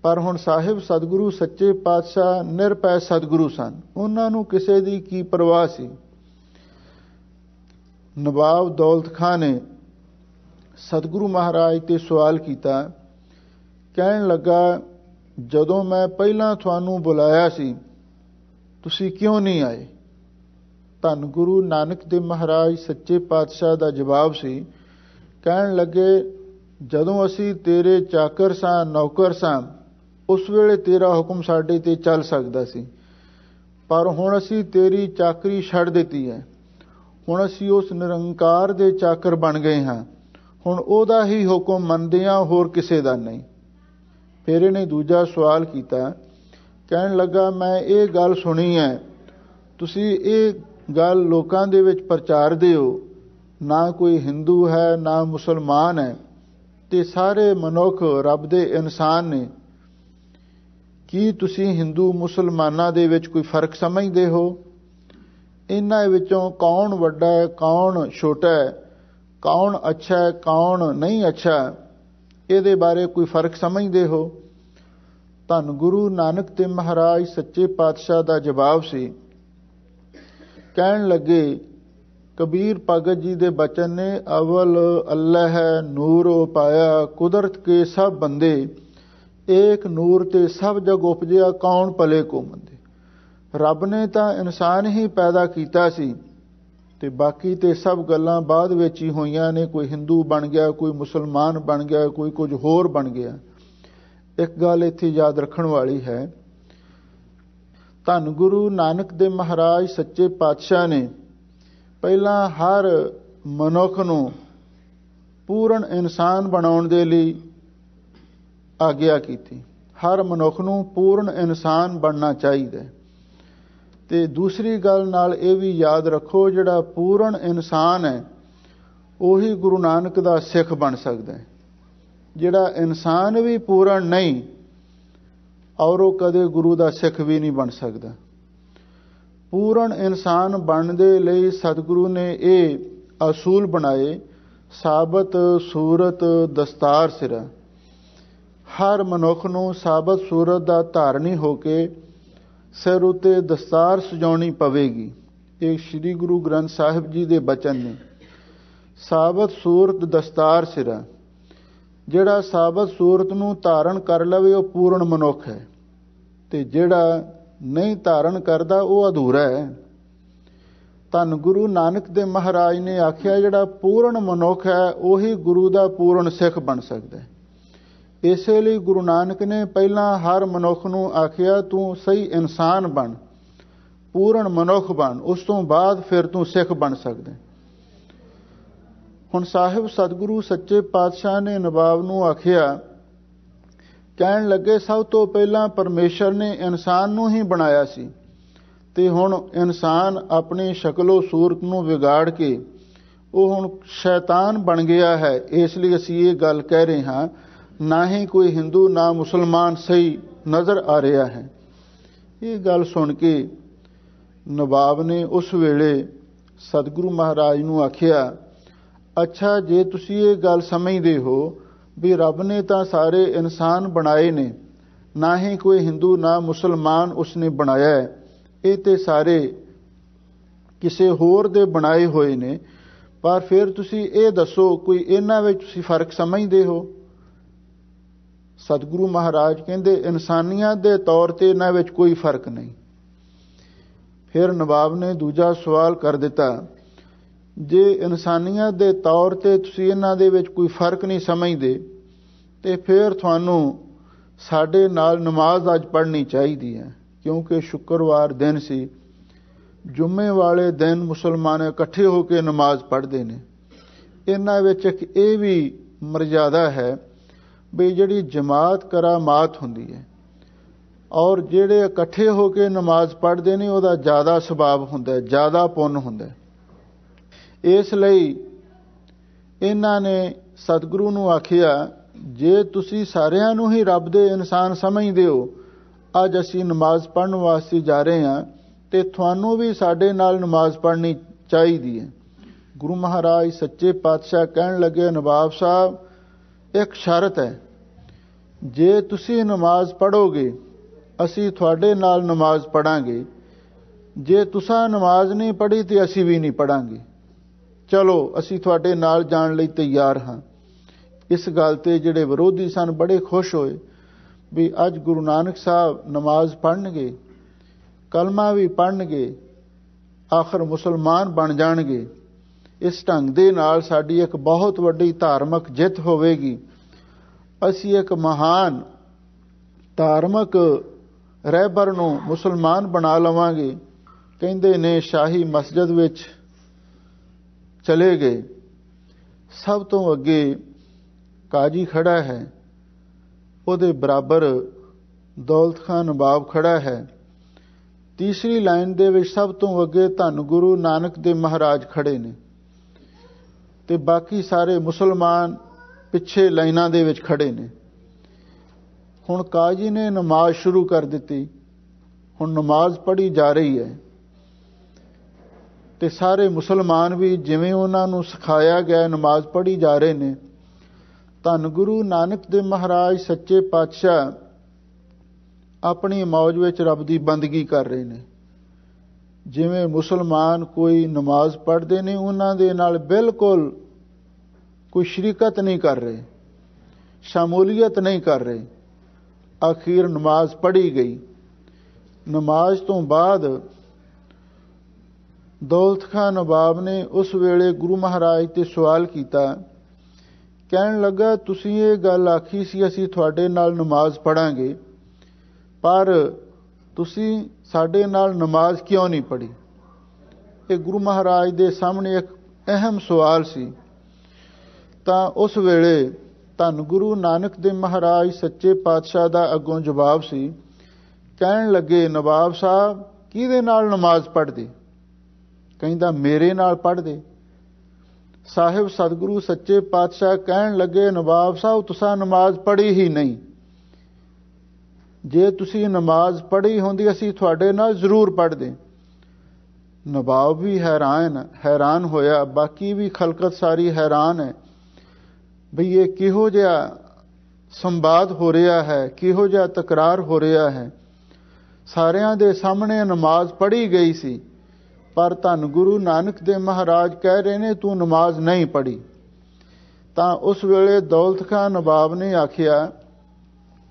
ਪਰ ਹੁਣ ਸਾਹਿਬ ਸਤਿਗੁਰੂ ਸੱਚੇ ਪਾਤਸ਼ਾਹ ਨਿਰਭੈ ਸਤਿਗੁਰੂ ਸਨ, ਉਹਨਾਂ ਨੂੰ ਕਿਸੇ ਦੀ ਕੀ ਪਰਵਾਹ ਸੀ। ਨਵਾਬ ਦੌਲਤ ਖਾਂ ਨੇ ਸਤਿਗੁਰੂ ਮਹਾਰਾਜ ਤੇ ਸਵਾਲ ਕੀਤਾ, ਕਹਿਣ ਲੱਗਾ ਜਦੋਂ ਮੈਂ ਪਹਿਲਾਂ ਤੁਹਾਨੂੰ ਬੁਲਾਇਆ ਸੀ ਤੁਸੀਂ ਕਿਉਂ ਨਹੀਂ ਆਏ? ਧੰਨ ਗੁਰੂ ਨਾਨਕ ਦੇਵ ਮਹਾਰਾਜ ਸੱਚੇ ਪਾਤਸ਼ਾਹ ਦਾ ਜਵਾਬ ਸੀ, ਕਹਿਣ ਲੱਗੇ ਜਦੋਂ ਅਸੀਂ ਤੇਰੇ ਚਾਕਰ ਸਾਂ, ਨੌਕਰ ਸਾਂ, ਉਸ ਵੇਲੇ ਤੇਰਾ ਹੁਕਮ ਸਾਡੇ ਤੇ ਚੱਲ ਸਕਦਾ ਸੀ, ਪਰ ਹੁਣ ਅਸੀਂ ਤੇਰੀ ਚਾਕਰੀ ਛੱਡ ਦਿੱਤੀ ਹੈ। ਹੁਣ ਅਸੀਂ ਉਸ ਨਿਰੰਕਾਰ ਦੇ ਚਾਕਰ ਬਣ ਗਏ ਹਾਂ, ਹੁਣ ਉਹਦਾ ਹੀ ਹੁਕਮ ਮੰਨਦੇ ਹਾਂ, ਹੋਰ ਕਿਸੇ ਦਾ ਨਹੀਂ। ਫਿਰ ਇਹਨੇ ਦੂਜਾ ਸਵਾਲ ਕੀਤਾ, ਕਹਿਣ ਲੱਗਾ ਮੈਂ ਇਹ ਗੱਲ ਸੁਣੀ ਹੈ, ਤੁਸੀਂ ਇਹ ਗੱਲ ਲੋਕਾਂ ਦੇ ਵਿੱਚ ਪ੍ਰਚਾਰਦੇ ਹੋ, ਨਾ ਕੋਈ ਹਿੰਦੂ ਹੈ ਨਾ ਮੁਸਲਮਾਨ ਹੈ, ਤੇ ਸਾਰੇ ਮਨੁੱਖ ਰੱਬ ਦੇ ਇਨਸਾਨ ਨੇ। ਕੀ ਤੁਸੀਂ ਹਿੰਦੂ ਮੁਸਲਮਾਨਾਂ ਦੇ ਵਿੱਚ ਕੋਈ ਫਰਕ ਸਮਝਦੇ ਹੋ? ਇਹਨਾਂ ਵਿੱਚੋਂ ਕੌਣ ਵੱਡਾ ਹੈ, ਕੌਣ ਛੋਟਾ ਹੈ, ਕੌਣ ਅੱਛਾ ਹੈ, ਕੌਣ ਨਹੀਂ ਅੱਛਾ, ਇਹਦੇ ਬਾਰੇ ਕੋਈ ਫਰਕ ਸਮਝਦੇ ਹੋ? ਧੰਨ ਗੁਰੂ ਨਾਨਕ ਦੇਵ ਮਹਾਰਾਜ ਸੱਚੇ ਪਾਤਸ਼ਾਹ ਦਾ ਜਵਾਬ ਸੀ, ਕਹਿਣ ਲੱਗੇ ਕਬੀਰ ਭਗਤ ਜੀ ਦੇ ਬਚਨ ਨੇ, ਅਵਲ ਅੱਲ੍ਹਾ ਹੈ ਨੂਰ ਉਪਾਇਆ, ਕੁਦਰਤ ਕੇ ਸਭ ਬੰਦੇ, ਏਕ ਨੂਰ ਤੇ ਸਭ ਜਗ ਉਪਜਿਆ, ਕੌਣ ਭਲੇ ਕੋ ਮੰਦੇ। ਰੱਬ ਨੇ ਤਾਂ ਇਨਸਾਨ ਹੀ ਪੈਦਾ ਕੀਤਾ ਸੀ ਤੇ ਬਾਕੀ ਤੇ ਸਭ ਗੱਲਾਂ ਬਾਅਦ ਵਿੱਚ ਹੀ ਹੋਈਆਂ ਨੇ। ਕੋਈ ਹਿੰਦੂ ਬਣ ਗਿਆ, ਕੋਈ ਮੁਸਲਮਾਨ ਬਣ ਗਿਆ, ਕੋਈ ਕੁਝ ਹੋਰ ਬਣ ਗਿਆ। ਇੱਕ ਗੱਲ ਇੱਥੇ ਯਾਦ ਰੱਖਣ ਵਾਲੀ ਹੈ, ਧੰਨ ਗੁਰੂ ਨਾਨਕ ਦੇਵ ਮਹਾਰਾਜ ਸੱਚੇ ਪਾਤਸ਼ਾਹ ਨੇ ਪਹਿਲਾਂ ਹਰ ਮਨੁੱਖ ਨੂੰ ਪੂਰਨ ਇਨਸਾਨ ਬਣਾਉਣ ਦੇ ਲਈ ਆਗਿਆ ਕੀਤੀ। ਹਰ ਮਨੁੱਖ ਨੂੰ ਪੂਰਨ ਇਨਸਾਨ ਬਣਨਾ ਚਾਹੀਦਾ। ਤੇ ਦੂਸਰੀ ਗੱਲ ਨਾਲ ਇਹ ਵੀ ਯਾਦ ਰੱਖੋ, ਜਿਹੜਾ ਪੂਰਨ ਇਨਸਾਨ ਹੈ ਉਹੀ ਗੁਰੂ ਨਾਨਕ ਦਾ ਸਿੱਖ ਬਣ ਸਕਦਾ ਹੈ। ਜਿਹੜਾ ਇਨਸਾਨ ਵੀ ਪੂਰਨ ਨਹੀਂ ਔਰ ਉਹ ਕਦੇ ਗੁਰੂ ਦਾ ਸਿੱਖ ਵੀ ਨਹੀਂ ਬਣ ਸਕਦਾ। ਪੂਰਨ ਇਨਸਾਨ ਬਣਨ ਦੇ ਲਈ ਸਤਿਗੁਰੂ ਨੇ ਇਹ ਅਸੂਲ ਬਣਾਏ, ਸਾਬਤ ਸੂਰਤ ਦਸਤਾਰ ਸਿਰਾ। ਹਰ ਮਨੁੱਖ ਨੂੰ ਸਾਬਤ ਸੂਰਤ ਦਾ ਧਾਰਨੀ ਹੋ ਕੇ ਸਿਰ ਉੱਤੇ ਦਸਤਾਰ ਸਜਾਉਣੀ ਪਵੇਗੀ। ਇਹ ਸ੍ਰੀ ਗੁਰੂ ਗ੍ਰੰਥ ਸਾਹਿਬ ਜੀ ਦੇ ਬਚਨ ਨੇ। ਸਾਬਤ ਸੂਰਤ ਦਸਤਾਰ ਸਿਰਾ, ਜਿਹੜਾ ਸਾਬਤ ਸੂਰਤ ਨੂੰ ਧਾਰਨ ਕਰ ਲਵੇ ਉਹ ਪੂਰਨ ਮਨੁੱਖ ਹੈ, ਤੇ ਜਿਹੜਾ ਨਹੀਂ ਧਾਰਨ ਕਰਦਾ ਉਹ ਅਧੂਰਾ ਹੈ। ਧੰਨ ਗੁਰੂ ਨਾਨਕ ਦੇਵ ਮਹਾਰਾਜ ਨੇ ਆਖਿਆ ਜਿਹੜਾ ਪੂਰਨ ਮਨੁੱਖ ਹੈ ਉਹੀ ਗੁਰੂ ਦਾ ਪੂਰਨ ਸਿੱਖ ਬਣ ਸਕਦਾ ਹੈ। ਇਸੇ ਲਈ ਗੁਰੂ ਨਾਨਕ ਨੇ ਪਹਿਲਾਂ ਹਰ ਮਨੁੱਖ ਨੂੰ ਆਖਿਆ ਤੂੰ ਸਹੀ ਇਨਸਾਨ ਬਣ, ਪੂਰਨ ਮਨੁੱਖ ਬਣ, ਉਸ ਤੋਂ ਬਾਅਦ ਫਿਰ ਤੂੰ ਸਿੱਖ ਬਣ ਸਕਦਾ। ਹੁਣ ਸਾਹਿਬ ਸਤਿਗੁਰੂ ਸੱਚੇ ਪਾਤਸ਼ਾਹ ਨੇ ਨਵਾਬ ਨੂੰ ਆਖਿਆ, ਕਹਿਣ ਲੱਗੇ ਸਭ ਤੋਂ ਪਹਿਲਾਂ ਪਰਮੇਸ਼ਰ ਨੇ ਇਨਸਾਨ ਨੂੰ ਹੀ ਬਣਾਇਆ ਸੀ ਤੇ ਹੁਣ ਇਨਸਾਨ ਆਪਣੀ ਸ਼ਕਲੋ ਸੂਰਤ ਨੂੰ ਵਿਗਾੜ ਕੇ ਉਹ ਹੁਣ ਸ਼ੈਤਾਨ ਬਣ ਗਿਆ ਹੈ। ਇਸ ਲਈ ਅਸੀਂ ਇਹ ਗੱਲ ਕਹਿ ਰਹੇ ਹਾਂ, ਨਾ ਹੀ ਕੋਈ ਹਿੰਦੂ ਨਾ ਮੁਸਲਮਾਨ ਸਹੀ ਨਜ਼ਰ ਆ ਰਿਹਾ ਹੈ। ਇਹ ਗੱਲ ਸੁਣ ਕੇ ਨਵਾਬ ਨੇ ਉਸ ਵੇਲੇ ਸਤਿਗੁਰੂ ਮਹਾਰਾਜ ਨੂੰ ਆਖਿਆ, ਅੱਛਾ ਜੇ ਤੁਸੀਂ ਇਹ ਗੱਲ ਸਮਝਦੇ ਹੋ ਵੀ ਰੱਬ ਨੇ ਤਾਂ ਸਾਰੇ ਇਨਸਾਨ ਬਣਾਏ ਨੇ, ਨਾ ਹੀ ਕੋਈ ਹਿੰਦੂ ਨਾ ਮੁਸਲਮਾਨ ਉਸਨੇ ਬਣਾਇਆ ਹੈ, ਇਹ ਤੇ ਸਾਰੇ ਕਿਸੇ ਹੋਰ ਦੇ ਬਣਾਏ ਹੋਏ ਨੇ, ਪਰ ਫਿਰ ਤੁਸੀਂ ਇਹ ਦੱਸੋ ਕੋਈ ਇਹਨਾਂ ਵਿੱਚ ਤੁਸੀਂ ਫਰਕ ਸਮਝਦੇ ਹੋ? ਸਤਿਗੁਰੂ ਮਹਾਰਾਜ ਕਹਿੰਦੇ ਇਨਸਾਨੀਅਤ ਦੇ ਤੌਰ ਤੇ ਇਹਨਾਂ ਵਿੱਚ ਕੋਈ ਫਰਕ ਨਹੀਂ। ਫਿਰ ਨਵਾਬ ਨੇ ਦੂਜਾ ਸਵਾਲ ਕਰ ਦਿੱਤਾ, ਜੇ ਇਨਸਾਨੀਅਤ ਦੇ ਤੌਰ ਤੇ ਤੁਸੀਂ ਇਹਨਾਂ ਦੇ ਵਿੱਚ ਕੋਈ ਫਰਕ ਨਹੀਂ ਸਮਝਦੇ ਤੇ ਫਿਰ ਤੁਹਾਨੂੰ ਸਾਡੇ ਨਾਲ ਨਮਾਜ਼ ਅੱਜ ਪੜ੍ਹਨੀ ਚਾਹੀਦੀ ਹੈ, ਕਿਉਂਕਿ ਸ਼ੁੱਕਰਵਾਰ ਦਿਨ ਸੀ, ਜੁਮੇ ਵਾਲੇ ਦਿਨ ਮੁਸਲਮਾਨ ਇਕੱਠੇ ਹੋ ਕੇ ਨਮਾਜ਼ ਪੜ੍ਹਦੇ ਨੇ। ਇਹਨਾਂ ਵਿੱਚ ਇੱਕ ਇਹ ਵੀ ਮਰਜ਼ਾਦਾ ਹੈ ਵੀ ਜਿਹੜੀ ਜਮਾਤ ਕਰਾਮਾਤ ਹੁੰਦੀ ਹੈ ਔਰ ਜਿਹੜੇ ਇਕੱਠੇ ਹੋ ਕੇ ਨਮਾਜ਼ ਪੜ੍ਹਦੇ ਨੇ ਉਹਦਾ ਜ਼ਿਆਦਾ ਸਵਾਬ ਹੁੰਦਾ, ਜ਼ਿਆਦਾ ਪੁੰਨ ਹੁੰਦਾ। ਇਸ ਲਈ ਇਹਨਾਂ ਨੇ ਸਤਿਗੁਰੂ ਨੂੰ ਆਖਿਆ, ਜੇ ਤੁਸੀਂ ਸਾਰਿਆਂ ਨੂੰ ਹੀ ਰੱਬ ਦੇ ਇਨਸਾਨ ਸਮਝਦੇ ਹੋ, ਅੱਜ ਅਸੀਂ ਨਮਾਜ਼ ਪੜ੍ਹਨ ਵਾਸਤੇ ਜਾ ਰਹੇ ਹਾਂ ਤੇ ਤੁਹਾਨੂੰ ਵੀ ਸਾਡੇ ਨਾਲ ਨਮਾਜ਼ ਪੜ੍ਹਨੀ ਚਾਹੀਦੀ ਹੈ। ਗੁਰੂ ਮਹਾਰਾਜ ਸੱਚੇ ਪਾਤਸ਼ਾਹ ਕਹਿਣ ਲੱਗੇ, ਨਵਾਬ ਸਾਹਿਬ ਇੱਕ ਸ਼ਰਤ ਹੈ, ਜੇ ਤੁਸੀਂ ਨਮਾਜ਼ ਪੜ੍ਹੋਗੇ ਅਸੀਂ ਤੁਹਾਡੇ ਨਾਲ ਨਮਾਜ਼ ਪੜ੍ਹਾਂਗੇ, ਜੇ ਤੁਸੀਂ ਨਮਾਜ਼ ਨਹੀਂ ਪੜ੍ਹੀ ਤੇ ਅਸੀਂ ਵੀ ਨਹੀਂ ਪੜ੍ਹਾਂਗੇ, ਚਲੋ ਅਸੀਂ ਤੁਹਾਡੇ ਨਾਲ ਜਾਣ ਲਈ ਤਿਆਰ ਹਾਂ। ਇਸ ਗੱਲ ਤੇ ਜਿਹੜੇ ਵਿਰੋਧੀ ਸਨ ਬੜੇ ਖੁਸ਼ ਹੋਏ ਵੀ ਅੱਜ ਗੁਰੂ ਨਾਨਕ ਸਾਹਿਬ ਨਮਾਜ਼ ਪੜ੍ਹਨਗੇ, ਕਲਮਾ ਵੀ ਪੜ੍ਹਨਗੇ, ਆਖਰ ਮੁਸਲਮਾਨ ਬਣ ਜਾਣਗੇ। ਇਸ ਢੰਗ ਦੇ ਨਾਲ ਸਾਡੀ ਇੱਕ ਬਹੁਤ ਵੱਡੀ ਧਾਰਮਿਕ ਜਿੱਤ ਹੋਵੇਗੀ। ਅਸੀਂ ਇੱਕ ਮਹਾਨ ਧਾਰਮਿਕ ਰਹਿਬਰ ਨੂੰ ਮੁਸਲਮਾਨ ਬਣਾ ਲਵਾਂਗੇ। ਕਹਿੰਦੇ ਨੇ ਸ਼ਾਹੀ ਮਸਜਿਦ ਵਿੱਚ ਚਲੇ ਗਏ, ਸਭ ਤੋਂ ਅੱਗੇ ਕਾਜੀ ਖੜਾ ਹੈ, ਉਹਦੇ ਬਰਾਬਰ ਦੌਲਤ ਖਾਨ ਨਵਾਬ ਖੜਾ ਹੈ, ਤੀਸਰੀ ਲਾਈਨ ਦੇ ਵਿੱਚ ਸਭ ਤੋਂ ਅੱਗੇ ਧੰਨ ਗੁਰੂ ਨਾਨਕ ਦੇਵ ਮਹਾਰਾਜ ਖੜੇ ਨੇ ਤੇ ਬਾਕੀ ਸਾਰੇ ਮੁਸਲਮਾਨ ਪਿੱਛੇ ਲਾਈਨਾਂ ਦੇ ਵਿੱਚ ਖੜੇ ਨੇ। ਹੁਣ ਕਾਜੀ ਨੇ ਨਮਾਜ਼ ਸ਼ੁਰੂ ਕਰ ਦਿੱਤੀ, ਹੁਣ ਨਮਾਜ਼ ਪੜ੍ਹੀ ਜਾ ਰਹੀ ਹੈ ਤੇ ਸਾਰੇ ਮੁਸਲਮਾਨ ਵੀ ਜਿਵੇਂ ਉਹਨਾਂ ਨੂੰ ਸਿਖਾਇਆ ਗਿਆ ਨਮਾਜ਼ ਪੜ੍ਹੀ ਜਾ ਰਹੇ ਨੇ। ਧੰਨ ਗੁਰੂ ਨਾਨਕ ਦੇਵ ਮਹਾਰਾਜ ਸੱਚੇ ਪਾਤਸ਼ਾਹ ਆਪਣੀ ਮੌਜ ਵਿੱਚ ਰੱਬ ਦੀ ਬੰਦਗੀ ਕਰ ਰਹੇ ਨੇ। ਜਿਵੇਂ ਮੁਸਲਮਾਨ ਕੋਈ ਨਮਾਜ਼ ਪੜ੍ਹਦੇ ਨੇ ਉਹਨਾਂ ਦੇ ਨਾਲ ਬਿਲਕੁਲ ਕੋਈ ਸ਼ਰੀਕਤ ਨਹੀਂ ਕਰ ਰਹੇ, ਸ਼ਮੂਲੀਅਤ ਨਹੀਂ ਕਰ ਰਹੇ। ਆਖਿਰ ਨਮਾਜ਼ ਪੜ੍ਹੀ ਗਈ। ਨਮਾਜ਼ ਤੋਂ ਬਾਅਦ ਦੌਲਤ ਖਾਨ ਨਵਾਬ ਨੇ ਉਸ ਵੇਲੇ ਗੁਰੂ ਮਹਾਰਾਜ ਤੇ ਸਵਾਲ ਕੀਤਾ, ਕਹਿਣ ਲੱਗਾ ਤੁਸੀਂ ਇਹ ਗੱਲ ਆਖੀ ਸੀ ਅਸੀਂ ਤੁਹਾਡੇ ਨਾਲ ਨਮਾਜ਼ ਪੜ੍ਹਾਂਗੇ, ਪਰ ਤੁਸੀਂ ਸਾਡੇ ਨਾਲ ਨਮਾਜ਼ ਕਿਉਂ ਨਹੀਂ ਪੜ੍ਹੀ? ਇਹ ਗੁਰੂ ਮਹਾਰਾਜ ਦੇ ਸਾਹਮਣੇ ਇੱਕ ਅਹਿਮ ਸਵਾਲ ਸੀ। ਤਾਂ ਉਸ ਵੇਲੇ ਧੰਨ ਗੁਰੂ ਨਾਨਕ ਦੇਵ ਮਹਾਰਾਜ ਸੱਚੇ ਪਾਤਸ਼ਾਹ ਦਾ ਅੱਗੋਂ ਜਵਾਬ ਸੀ। ਕਹਿਣ ਲੱਗੇ, ਨਵਾਬ ਸਾਹਿਬ ਕਿਹਦੇ ਨਾਲ ਨਮਾਜ਼ ਪੜ੍ਹਦੇ? ਕਹਿੰਦਾ ਮੇਰੇ ਨਾਲ ਪੜ੍ਹਦੇ। ਸਾਹਿਬ ਸਤਿਗੁਰੂ ਸੱਚੇ ਪਾਤਸ਼ਾਹ ਕਹਿਣ ਲੱਗੇ, ਨਵਾਬ ਸਾਹਿਬ ਤੁਸੀਂ ਨਮਾਜ਼ ਪੜ੍ਹੀ ਹੀ ਨਹੀਂ, ਜੇ ਤੁਸੀਂ ਨਮਾਜ਼ ਪੜ੍ਹੀ ਹੁੰਦੀ ਅਸੀਂ ਤੁਹਾਡੇ ਨਾਲ ਜ਼ਰੂਰ ਪੜ੍ਹਦੇ। ਨਵਾਬ ਵੀ ਹੈਰਾਨ ਹੋਇਆ, ਬਾਕੀ ਵੀ ਖਲਕਤ ਸਾਰੀ ਹੈਰਾਨ ਹੈ ਬਈ ਇਹ ਕਿਹੋ ਜਿਹਾ ਸੰਵਾਦ ਹੋ ਰਿਹਾ ਹੈ, ਕਿਹੋ ਜਿਹਾ ਤਕਰਾਰ ਹੋ ਰਿਹਾ ਹੈ। ਸਾਰਿਆਂ ਦੇ ਸਾਹਮਣੇ ਨਮਾਜ਼ ਪੜ੍ਹੀ ਗਈ ਸੀ, ਪਰ ਧੰਨ ਗੁਰੂ ਨਾਨਕ ਦੇਵ ਮਹਾਰਾਜ ਕਹਿ ਰਹੇ ਨੇ ਤੂੰ ਨਮਾਜ਼ ਨਹੀਂ ਪੜ੍ਹੀ। ਤਾਂ ਉਸ ਵੇਲੇ ਦੌਲਤ ਖਾਨ ਨਵਾਬ ਨੇ ਆਖਿਆ,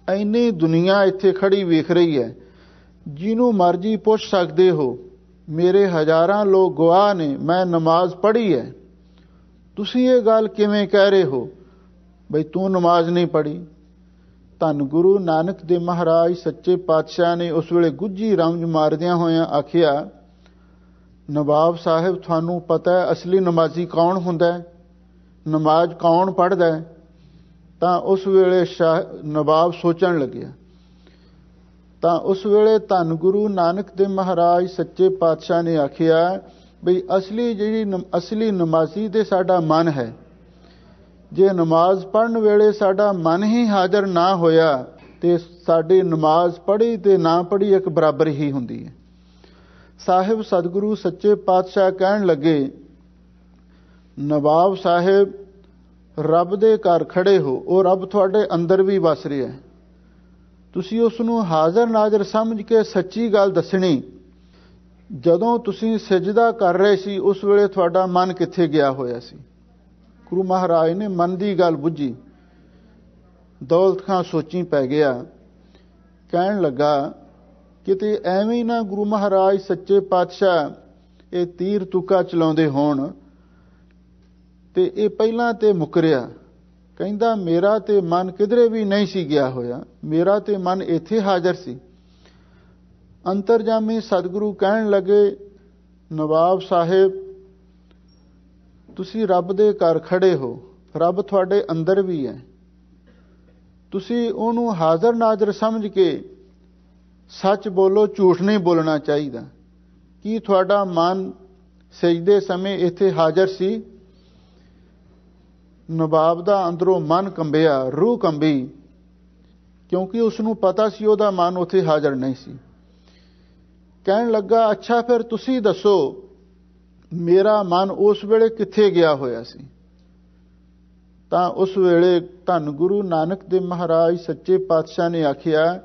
ਇੰਨੀ ਦੁਨੀਆ ਇੱਥੇ ਖੜੀ ਵੇਖ ਰਹੀ ਹੈ, ਜਿਹਨੂੰ ਮਰਜ਼ੀ ਪੁੱਛ ਸਕਦੇ ਹੋ, ਮੇਰੇ ਹਜ਼ਾਰਾਂ ਲੋਕ ਗਵਾਹ ਨੇ ਮੈਂ ਨਮਾਜ਼ ਪੜ੍ਹੀ ਹੈ, ਤੁਸੀਂ ਇਹ ਗੱਲ ਕਿਵੇਂ ਕਹਿ ਰਹੇ ਹੋ ਬਈ ਤੂੰ ਨਮਾਜ਼ ਨਹੀਂ ਪੜ੍ਹੀ? ਧੰਨ ਗੁਰੂ ਨਾਨਕ ਦੇਵ ਮਹਾਰਾਜ ਸੱਚੇ ਪਾਤਸ਼ਾਹ ਨੇ ਉਸ ਵੇਲੇ ਗੁੱਝੀ ਰਮਜ ਮਾਰਦਿਆਂ ਹੋਇਆਂ ਆਖਿਆ, ਨਵਾਬ ਸਾਹਿਬ, ਤੁਹਾਨੂੰ ਪਤਾ ਹੈ ਅਸਲੀ ਨਮਾਜ਼ੀ ਕੌਣ ਹੁੰਦਾ ਹੈ, ਨਮਾਜ਼ ਕੌਣ ਪੜ੍ਹਦਾ ਹੈ? ਤਾਂ ਉਸ ਵੇਲੇ ਨਵਾਬ ਸੋਚਣ ਲੱਗਿਆ। ਤਾਂ ਉਸ ਵੇਲੇ ਧੰਨ ਗੁਰੂ ਨਾਨਕ ਦੇਵ ਮਹਾਰਾਜ ਸੱਚੇ ਪਾਤਸ਼ਾਹ ਨੇ ਆਖਿਆ ਬਈ ਅਸਲੀ ਨਮਾਜ਼ੀ ਤੇ ਸਾਡਾ ਮਨ ਹੈ। ਜੇ ਨਮਾਜ਼ ਪੜ੍ਹਨ ਵੇਲੇ ਸਾਡਾ ਮਨ ਹੀ ਹਾਜ਼ਰ ਨਾ ਹੋਇਆ ਤੇ ਸਾਡੀ ਨਮਾਜ਼ ਪੜ੍ਹੀ ਤੇ ਨਾ ਪੜ੍ਹੀ ਇੱਕ ਬਰਾਬਰ ਹੀ ਹੁੰਦੀ ਹੈ। ਸਾਹਿਬ ਸਤਿਗੁਰੂ ਸੱਚੇ ਪਾਤਸ਼ਾਹ ਕਹਿਣ ਲੱਗੇ, ਨਵਾਬ ਸਾਹਿਬ, ਰੱਬ ਦੇ ਘਰ ਖੜੇ ਹੋ, ਉਹ ਰੱਬ ਤੁਹਾਡੇ ਅੰਦਰ ਵੀ ਵਸ ਰਿਹਾ ਹੈ। ਤੁਸੀਂ ਉਸ ਨੂੰ ਹਾਜ਼ਰ ਨਾਜ਼ਰ ਸਮਝ ਕੇ ਸੱਚੀ ਗੱਲ ਦੱਸਣੀ। ਜਦੋਂ ਤੁਸੀਂ ਸਜਦਾ ਕਰ ਰਹੇ ਸੀ ਉਸ ਵੇਲੇ ਤੁਹਾਡਾ ਮਨ ਕਿੱਥੇ ਗਿਆ ਹੋਇਆ ਸੀ? ਗੁਰੂ ਮਹਾਰਾਜ ਨੇ ਮਨ ਦੀ ਗੱਲ ਬੁੱਝੀ। ਦੌਲਤ ਖਾਂ ਸੋਚੀ ਪੈ ਗਿਆ। ਕਹਿਣ ਲੱਗਾ, ਕਿਤੇ ਐਵੇਂ ਹੀ ਨਾ ਗੁਰੂ ਮਹਾਰਾਜ ਸੱਚੇ ਪਾਤਸ਼ਾਹ ਇਹ ਤੀਰ ਤੁੱਕਾ ਚਲਾਉਂਦੇ ਹੋਣ ਤੇ ਇਹ ਪਹਿਲਾਂ ਤੇ ਮੁਕਰਿਆ। ਕਹਿੰਦਾ, ਮੇਰਾ ਤੇ ਮਨ ਕਿਧਰੇ ਵੀ ਨਹੀਂ ਸੀ ਗਿਆ ਹੋਇਆ, ਮੇਰਾ ਤੇ ਮਨ ਇੱਥੇ ਹਾਜ਼ਰ ਸੀ। ਅੰਤਰਜਾਮੀ ਸਤਿਗੁਰੂ ਕਹਿਣ ਲੱਗੇ, ਨਵਾਬ ਸਾਹਿਬ, ਤੁਸੀਂ ਰੱਬ ਦੇ ਘਰ ਖੜੇ ਹੋ, ਰੱਬ ਤੁਹਾਡੇ ਅੰਦਰ ਵੀ ਹੈ। ਤੁਸੀਂ ਉਹਨੂੰ ਹਾਜ਼ਰ ਨਾਜ਼ਰ ਸਮਝ ਕੇ ਸੱਚ ਬੋਲੋ, ਝੂਠ ਨਹੀਂ ਬੋਲਣਾ ਚਾਹੀਦਾ। ਕੀ ਤੁਹਾਡਾ ਮਨ ਸਜਦੇ ਸਮੇਂ ਇੱਥੇ ਹਾਜ਼ਰ ਸੀ? ਨਵਾਬ ਦਾ ਅੰਦਰੋਂ ਮਨ ਕੰਬਿਆ, ਰੂਹ ਕੰਬੀ, ਕਿਉਂਕਿ ਉਸ ਨੂੰ ਪਤਾ ਸੀ ਉਹਦਾ ਮਨ ਉੱਥੇ ਹਾਜ਼ਰ ਨਹੀਂ ਸੀ। ਕਹਿਣ ਲੱਗਾ, ਅੱਛਾ ਫਿਰ ਤੁਸੀਂ ਦੱਸੋ ਮੇਰਾ ਮਨ ਉਸ ਵੇਲੇ ਕਿੱਥੇ ਗਿਆ ਹੋਇਆ ਸੀ? ਤਾਂ ਉਸ ਵੇਲੇ ਧੰਨ ਗੁਰੂ ਨਾਨਕ ਦੇਵ ਮਹਾਰਾਜ ਸੱਚੇ ਪਾਤਸ਼ਾਹ ਨੇ ਆਖਿਆ,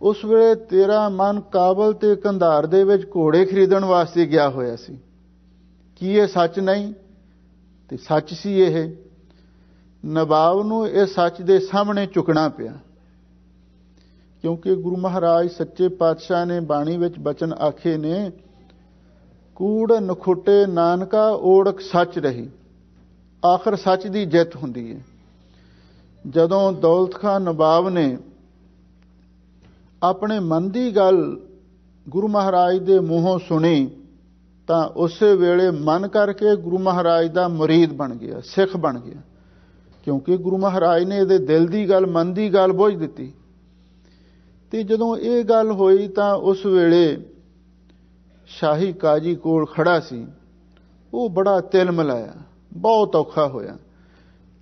ਉਸ ਵੇਲੇ ਤੇਰਾ ਮਨ ਕਾਬਲ ਤੇ ਕੰਧਾਰ ਦੇ ਵਿੱਚ ਘੋੜੇ ਖਰੀਦਣ ਵਾਸਤੇ ਗਿਆ ਹੋਇਆ ਸੀ। ਕੀ ਇਹ ਸੱਚ ਨਹੀਂ? ਤੇ ਸੱਚ ਸੀ ਇਹ। ਨਵਾਬ ਨੂੰ ਇਹ ਸੱਚ ਦੇ ਸਾਹਮਣੇ ਝੁਕਣਾ ਪਿਆ, ਕਿਉਂਕਿ ਗੁਰੂ ਮਹਾਰਾਜ ਸੱਚੇ ਪਾਤਸ਼ਾਹ ਨੇ ਬਾਣੀ ਵਿੱਚ ਬਚਨ ਆਖੇ ਨੇ, ਕੂੜ ਨਖੁੱਟੇ ਨਾਨਕਾ ਓੜਕ ਸੱਚ ਰਹੀ। ਆਖਰ ਸੱਚ ਦੀ ਜਿੱਤ ਹੁੰਦੀ ਹੈ। ਜਦੋਂ ਦੌਲਤ ਖਾਂ ਨਵਾਬ ਨੇ ਆਪਣੇ ਮਨ ਦੀ ਗੱਲ ਗੁਰੂ ਮਹਾਰਾਜ ਦੇ ਮੂੰਹੋਂ ਸੁਣੀ ਤਾਂ ਉਸੇ ਵੇਲੇ ਮਨ ਕਰਕੇ ਗੁਰੂ ਮਹਾਰਾਜ ਦਾ ਮੁਰੀਦ ਬਣ ਗਿਆ, ਸਿੱਖ ਬਣ ਗਿਆ, ਕਿਉਂਕਿ ਗੁਰੂ ਮਹਾਰਾਜ ਨੇ ਇਹਦੇ ਦਿਲ ਦੀ ਗੱਲ, ਮਨ ਦੀ ਗੱਲ ਬੁੱਝ ਦਿੱਤੀ। ਤੇ ਜਦੋਂ ਇਹ ਗੱਲ ਹੋਈ ਤਾਂ ਉਸ ਵੇਲੇ ਸ਼ਾਹੀ ਕਾਜੀ ਕੋਲ ਖੜਾ ਸੀ, ਉਹ ਬੜਾ ਤਿਲ ਮਿਲਾਇਆ, ਬਹੁਤ ਔਖਾ ਹੋਇਆ।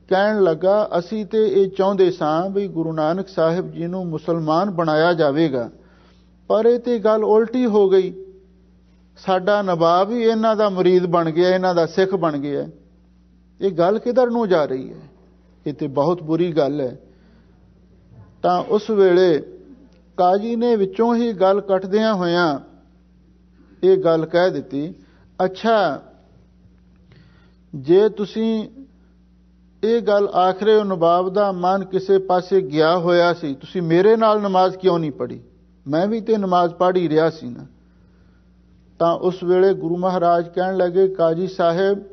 ਕਹਿਣ ਲੱਗਾ, ਅਸੀਂ ਤੇ ਇਹ ਚਾਹੁੰਦੇ ਸਾਂ ਵੀ ਗੁਰੂ ਨਾਨਕ ਸਾਹਿਬ ਜੀ ਨੂੰ ਮੁਸਲਮਾਨ ਬਣਾਇਆ ਜਾਵੇਗਾ, ਪਰ ਇਹ ਤੇ ਗੱਲ ਉਲਟੀ ਹੋ ਗਈ। ਸਾਡਾ ਨਵਾਬ ਹੀ ਇਹਨਾਂ ਦਾ ਮੁਰੀਦ ਬਣ ਗਿਆ, ਇਹਨਾਂ ਦਾ ਸਿੱਖ ਬਣ ਗਿਆ। ਇਹ ਗੱਲ ਕਿਧਰ ਨੂੰ ਜਾ ਰਹੀ ਹੈ? ਇਹ ਤੇ ਬਹੁਤ ਬੁਰੀ ਗੱਲ ਹੈ। ਤਾਂ ਉਸ ਵੇਲੇ ਕਾਜੀ ਨੇ ਵਿੱਚੋਂ ਹੀ ਗੱਲ ਕੱਟਦਿਆਂ ਹੋਇਆਂ ਇਹ ਗੱਲ ਕਹਿ ਦਿੱਤੀ, ਅੱਛਾ ਜੇ ਤੁਸੀਂ ਇਹ ਗੱਲ ਆਖ ਰਹੇ ਹੋ ਨਵਾਬ ਦਾ ਮਨ ਕਿਸੇ ਪਾਸੇ ਗਿਆ ਹੋਇਆ ਸੀ, ਤੁਸੀਂ ਮੇਰੇ ਨਾਲ ਨਮਾਜ਼ ਕਿਉਂ ਨਹੀਂ ਪੜ੍ਹੀ? ਮੈਂ ਵੀ ਤੇ ਨਮਾਜ਼ ਪੜ੍ਹ ਹੀ ਰਿਹਾ ਸੀ ਨਾ। ਤਾਂ ਉਸ ਵੇਲੇ ਗੁਰੂ ਮਹਾਰਾਜ ਕਹਿਣ ਲੱਗੇ, ਕਾਜੀ ਸਾਹਿਬ,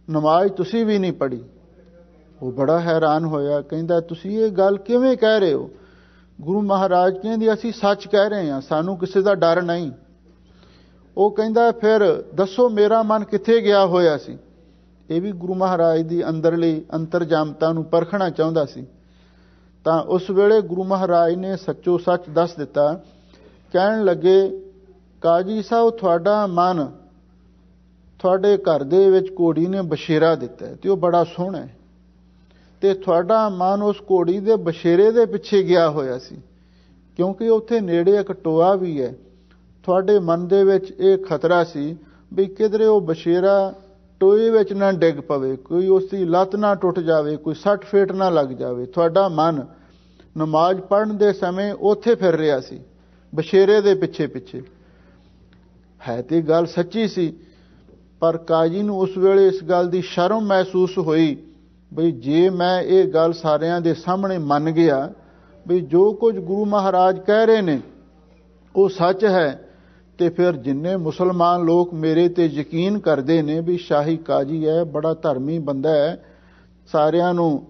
ਨਮਾਜ਼ ਤੁਸੀਂ ਵੀ ਨਹੀਂ ਪੜ੍ਹੀ। ਉਹ ਬੜਾ ਹੈਰਾਨ ਹੋਇਆ, ਕਹਿੰਦਾ, ਤੁਸੀਂ ਇਹ ਗੱਲ ਕਿਵੇਂ ਕਹਿ ਰਹੇ ਹੋ? ਗੁਰੂ ਮਹਾਰਾਜ ਕਹਿੰਦੇ, ਅਸੀਂ ਸੱਚ ਕਹਿ ਰਹੇ ਹਾਂ, ਸਾਨੂੰ ਕਿਸੇ ਦਾ ਡਰ ਨਹੀਂ। ਉਹ ਕਹਿੰਦਾ, ਫਿਰ ਦੱਸੋ ਮੇਰਾ ਮਨ ਕਿੱਥੇ ਗਿਆ ਹੋਇਆ ਸੀ? ਇਹ ਵੀ ਗੁਰੂ ਮਹਾਰਾਜ ਦੀ ਅੰਦਰਲੀ ਅੰਤਰਜਾਮਤਾ ਨੂੰ ਪਰਖਣਾ ਚਾਹੁੰਦਾ ਸੀ। ਤਾਂ ਉਸ ਵੇਲੇ ਗੁਰੂ ਮਹਾਰਾਜ ਨੇ ਸੱਚੋ ਸੱਚ ਦੱਸ ਦਿੱਤਾ। ਕਹਿਣ ਲੱਗੇ, ਕਾਜੀ ਸਾਹਿਬ, ਤੁਹਾਡਾ ਮਨ ਤੁਹਾਡੇ ਘਰ ਦੇ ਵਿੱਚ ਘੋੜੀ ਨੇ ਬਸ਼ੇਰਾ ਦਿੱਤਾ ਤੇ ਉਹ ਬੜਾ ਸੋਹਣਾ ਹੈ, ਤੇ ਤੁਹਾਡਾ ਮਨ ਉਸ ਘੋੜੀ ਦੇ ਬਸ਼ੇਰੇ ਦੇ ਪਿੱਛੇ ਗਿਆ ਹੋਇਆ ਸੀ, ਕਿਉਂਕਿ ਉੱਥੇ ਨੇੜੇ ਇੱਕ ਟੋਆ ਵੀ ਹੈ। ਤੁਹਾਡੇ ਮਨ ਦੇ ਵਿੱਚ ਇਹ ਖਤਰਾ ਸੀ ਵੀ ਕਿਧਰੇ ਉਹ ਬਸ਼ੇਰਾ ਟੋਏ ਵਿੱਚ ਨਾ ਡਿੱਗ ਪਵੇ, ਕੋਈ ਉਸ ਦੀ ਲੱਤ ਨਾ ਟੁੱਟ ਜਾਵੇ, ਕੋਈ ਸੱਟ ਫੇਟ ਨਾ ਲੱਗ ਜਾਵੇ। ਤੁਹਾਡਾ ਮਨ ਨਮਾਜ਼ ਪੜ੍ਹਨ ਦੇ ਸਮੇਂ ਉੱਥੇ ਫਿਰ ਰਿਹਾ ਸੀ, ਬਸ਼ੇਰੇ ਦੇ ਪਿੱਛੇ ਪਿੱਛੇ। ਹੈ ਤੇ ਗੱਲ ਸੱਚੀ ਸੀ, ਪਰ ਕਾਜੀ ਨੂੰ ਉਸ ਵੇਲੇ ਇਸ ਗੱਲ ਦੀ ਸ਼ਰਮ ਮਹਿਸੂਸ ਹੋਈ ਬਈ ਜੇ ਮੈਂ ਇਹ ਗੱਲ ਸਾਰਿਆਂ ਦੇ ਸਾਹਮਣੇ ਮੰਨ ਗਿਆ ਵੀ ਜੋ ਕੁਝ ਗੁਰੂ ਮਹਾਰਾਜ ਕਹਿ ਰਹੇ ਨੇ ਉਹ ਸੱਚ ਹੈ, ਤੇ ਫਿਰ ਜਿੰਨੇ ਮੁਸਲਮਾਨ ਲੋਕ ਮੇਰੇ ਤੇ ਯਕੀਨ ਕਰਦੇ ਨੇ ਵੀ ਸ਼ਾਹੀ ਕਾਜੀ ਹੈ, ਬੜਾ ਧਰਮੀ ਬੰਦਾ ਹੈ, ਸਾਰਿਆਂ ਨੂੰ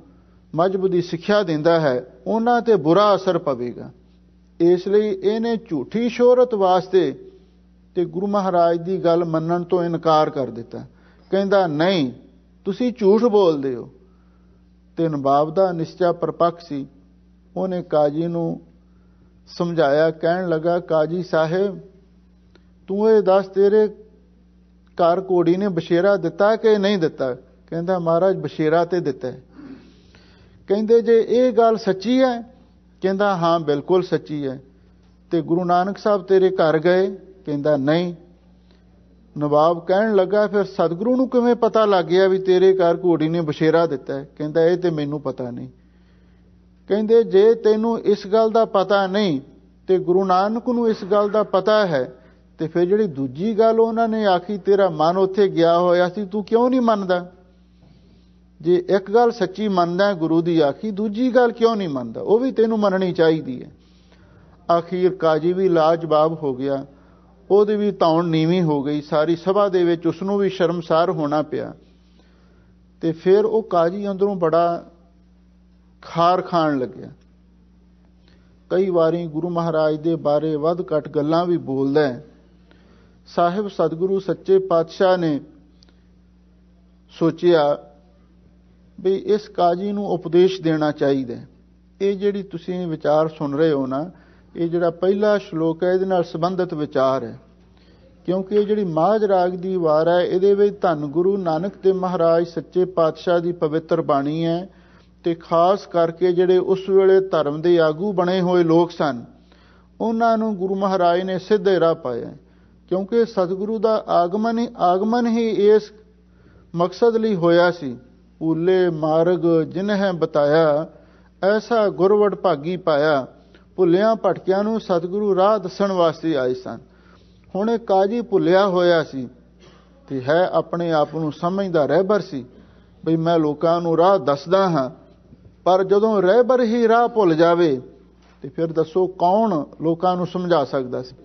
ਮਜ਼ਹਬ ਦੀ ਸਿੱਖਿਆ ਦਿੰਦਾ ਹੈ, ਉਹਨਾਂ ਤੇ ਬੁਰਾ ਅਸਰ ਪਵੇਗਾ। ਇਸ ਲਈ ਇਹਨੇ ਝੂਠੀ ਸ਼ੋਹਰਤ ਵਾਸਤੇ ਤੇ ਗੁਰੂ ਮਹਾਰਾਜ ਦੀ ਗੱਲ ਮੰਨਣ ਤੋਂ ਇਨਕਾਰ ਕਰ ਦਿੱਤਾ। ਕਹਿੰਦਾ ਨਹੀਂ, ਤੁਸੀਂ ਝੂਠ ਬੋਲਦੇ ਹੋ। ਤੇ ਨਵਾਬ ਦਾ ਨਿਸ਼ਚਾ ਪਰਪੱਕ ਸੀ। ਉਹਨੇ ਕਾਜੀ ਨੂੰ ਸਮਝਾਇਆ, ਕਹਿਣ ਲੱਗਾ, ਕਾਜੀ ਸਾਹਿਬ ਤੂੰ ਇਹ ਦੱਸ, ਤੇਰੇ ਘਰ ਘੋੜੀ ਨੇ ਬਸ਼ੇਰਾ ਦਿੱਤਾ ਕਿ ਨਹੀਂ ਦਿੱਤਾ? ਕਹਿੰਦਾ ਮਹਾਰਾਜ ਬਸ਼ੇਰਾ ਤੇ ਦਿੱਤਾ ਹੈ। ਕਹਿੰਦੇ ਜੇ ਇਹ ਗੱਲ ਸੱਚੀ ਹੈ? ਕਹਿੰਦਾ ਹਾਂ ਬਿਲਕੁਲ ਸੱਚੀ ਹੈ। ਤੇ ਗੁਰੂ ਨਾਨਕ ਸਾਹਿਬ ਤੇਰੇ ਘਰ ਗਏ? ਕਹਿੰਦਾ ਨਹੀਂ। ਨਵਾਬ ਕਹਿਣ ਲੱਗਾ ਫਿਰ ਸਤਿਗੁਰੂ ਨੂੰ ਕਿਵੇਂ ਪਤਾ ਲੱਗ ਗਿਆ ਵੀ ਤੇਰੇ ਘਰ ਘੋੜੀ ਨੇ ਬਸ਼ੇਰਾ ਦਿੱਤਾ ਹੈ? ਕਹਿੰਦਾ ਇਹ ਤੇ ਮੈਨੂੰ ਪਤਾ ਨਹੀਂ। ਕਹਿੰਦੇ ਜੇ ਤੈਨੂੰ ਇਸ ਗੱਲ ਦਾ ਪਤਾ ਨਹੀਂ ਤੇ ਗੁਰੂ ਨਾਨਕ ਨੂੰ ਇਸ ਗੱਲ ਦਾ ਪਤਾ ਹੈ, ਤੇ ਫਿਰ ਜਿਹੜੀ ਦੂਜੀ ਗੱਲ ਉਹਨਾਂ ਨੇ ਆਖੀ, ਤੇਰਾ ਮਨ ਉੱਥੇ ਗਿਆ ਹੋਇਆ ਸੀ, ਤੂੰ ਕਿਉਂ ਨਹੀਂ ਮੰਨਦਾ? ਜੇ ਇੱਕ ਗੱਲ ਸੱਚੀ ਮੰਨਦਾ ਗੁਰੂ ਦੀ ਆਖੀ, ਦੂਜੀ ਗੱਲ ਕਿਉਂ ਨਹੀਂ ਮੰਨਦਾ? ਉਹ ਵੀ ਤੈਨੂੰ ਮੰਨਣੀ ਚਾਹੀਦੀ ਹੈ। ਆਖੀਰ ਕਾਜੀ ਵੀ ਲਾਜਵਾਬ ਹੋ ਗਿਆ, ਉਹਦੀ ਵੀ ਧੌਣ ਨੀਵੀਂ ਹੋ ਗਈ। ਸਾਰੀ ਸਭਾ ਦੇ ਵਿੱਚ ਉਸਨੂੰ ਵੀ ਸ਼ਰਮਸਾਰ ਹੋਣਾ ਪਿਆ। ਤੇ ਫਿਰ ਉਹ ਕਾਜੀ ਅੰਦਰੋਂ ਬੜਾ ਖਾਰ ਖਾਣ ਲੱਗਿਆ। ਕਈ ਵਾਰੀ ਗੁਰੂ ਮਹਾਰਾਜ ਦੇ ਬਾਰੇ ਵੱਧ ਘੱਟ ਗੱਲਾਂ ਵੀ ਬੋਲਦਾ ਹੈ। ਸਾਹਿਬ ਸਤਿਗੁਰੂ ਸੱਚੇ ਪਾਤਸ਼ਾਹ ਨੇ ਸੋਚਿਆ ਵੀ ਇਸ ਕਾਜੀ ਨੂੰ ਉਪਦੇਸ਼ ਦੇਣਾ ਚਾਹੀਦਾ। ਇਹ ਜਿਹੜੀ ਤੁਸੀਂ ਵਿਚਾਰ ਸੁਣ ਰਹੇ ਹੋ ਨਾ, ਇਹ ਜਿਹੜਾ ਪਹਿਲਾ ਸ਼ਲੋਕ ਹੈ ਇਹਦੇ ਨਾਲ ਸੰਬੰਧਿਤ ਵਿਚਾਰ ਹੈ। ਕਿਉਂਕਿ ਇਹ ਜਿਹੜੀ ਮਾਝ ਰਾਗ ਦੀ ਵਾਰ ਹੈ, ਇਹਦੇ ਵਿੱਚ ਧੰਨ ਗੁਰੂ ਨਾਨਕ ਦੇਵ ਮਹਾਰਾਜ ਸੱਚੇ ਪਾਤਸ਼ਾਹ ਦੀ ਪਵਿੱਤਰ ਬਾਣੀ ਹੈ। ਤੇ ਖਾਸ ਕਰਕੇ ਜਿਹੜੇ ਉਸ ਵੇਲੇ ਧਰਮ ਦੇ ਆਗੂ ਬਣੇ ਹੋਏ ਲੋਕ ਸਨ, ਉਹਨਾਂ ਨੂੰ ਗੁਰੂ ਮਹਾਰਾਜ ਨੇ ਸਿੱਧੇ ਰਾਹ ਪਾਇਆ। ਕਿਉਂਕਿ ਸਤਿਗੁਰੂ ਦਾ ਆਗਮਨ ਹੀ ਇਸ ਮਕਸਦ ਲਈ ਹੋਇਆ ਸੀ। ਭੁੱਲੇ ਮਾਰਗ ਜਿਨਹਿ ਬਤਾਇਆ, ਐਸਾ ਗੁਰਵੜ ਭਾਗੀ ਪਾਇਆ। ਭੁੱਲਿਆਂ ਭਟਕਿਆਂ ਨੂੰ ਸਤਿਗੁਰੂ ਰਾਹ ਦੱਸਣ ਵਾਸਤੇ ਆਏ ਸਨ। ਹੁਣ ਇਹ ਕਾਜੀ ਭੁੱਲਿਆ ਹੋਇਆ ਸੀ ਤੇ ਹੈ ਆਪਣੇ ਆਪ ਨੂੰ ਸਮਝਦਾ ਰਹਿਬਰ ਸੀ ਬਈ ਮੈਂ ਲੋਕਾਂ ਨੂੰ ਰਾਹ ਦੱਸਦਾ ਹਾਂ। ਪਰ ਜਦੋਂ ਰਹਿਬਰ ਹੀ ਰਾਹ ਭੁੱਲ ਜਾਵੇ ਤੇ ਫਿਰ ਦੱਸੋ ਕੌਣ ਲੋਕਾਂ ਨੂੰ ਸਮਝਾ ਸਕਦਾ ਸੀ?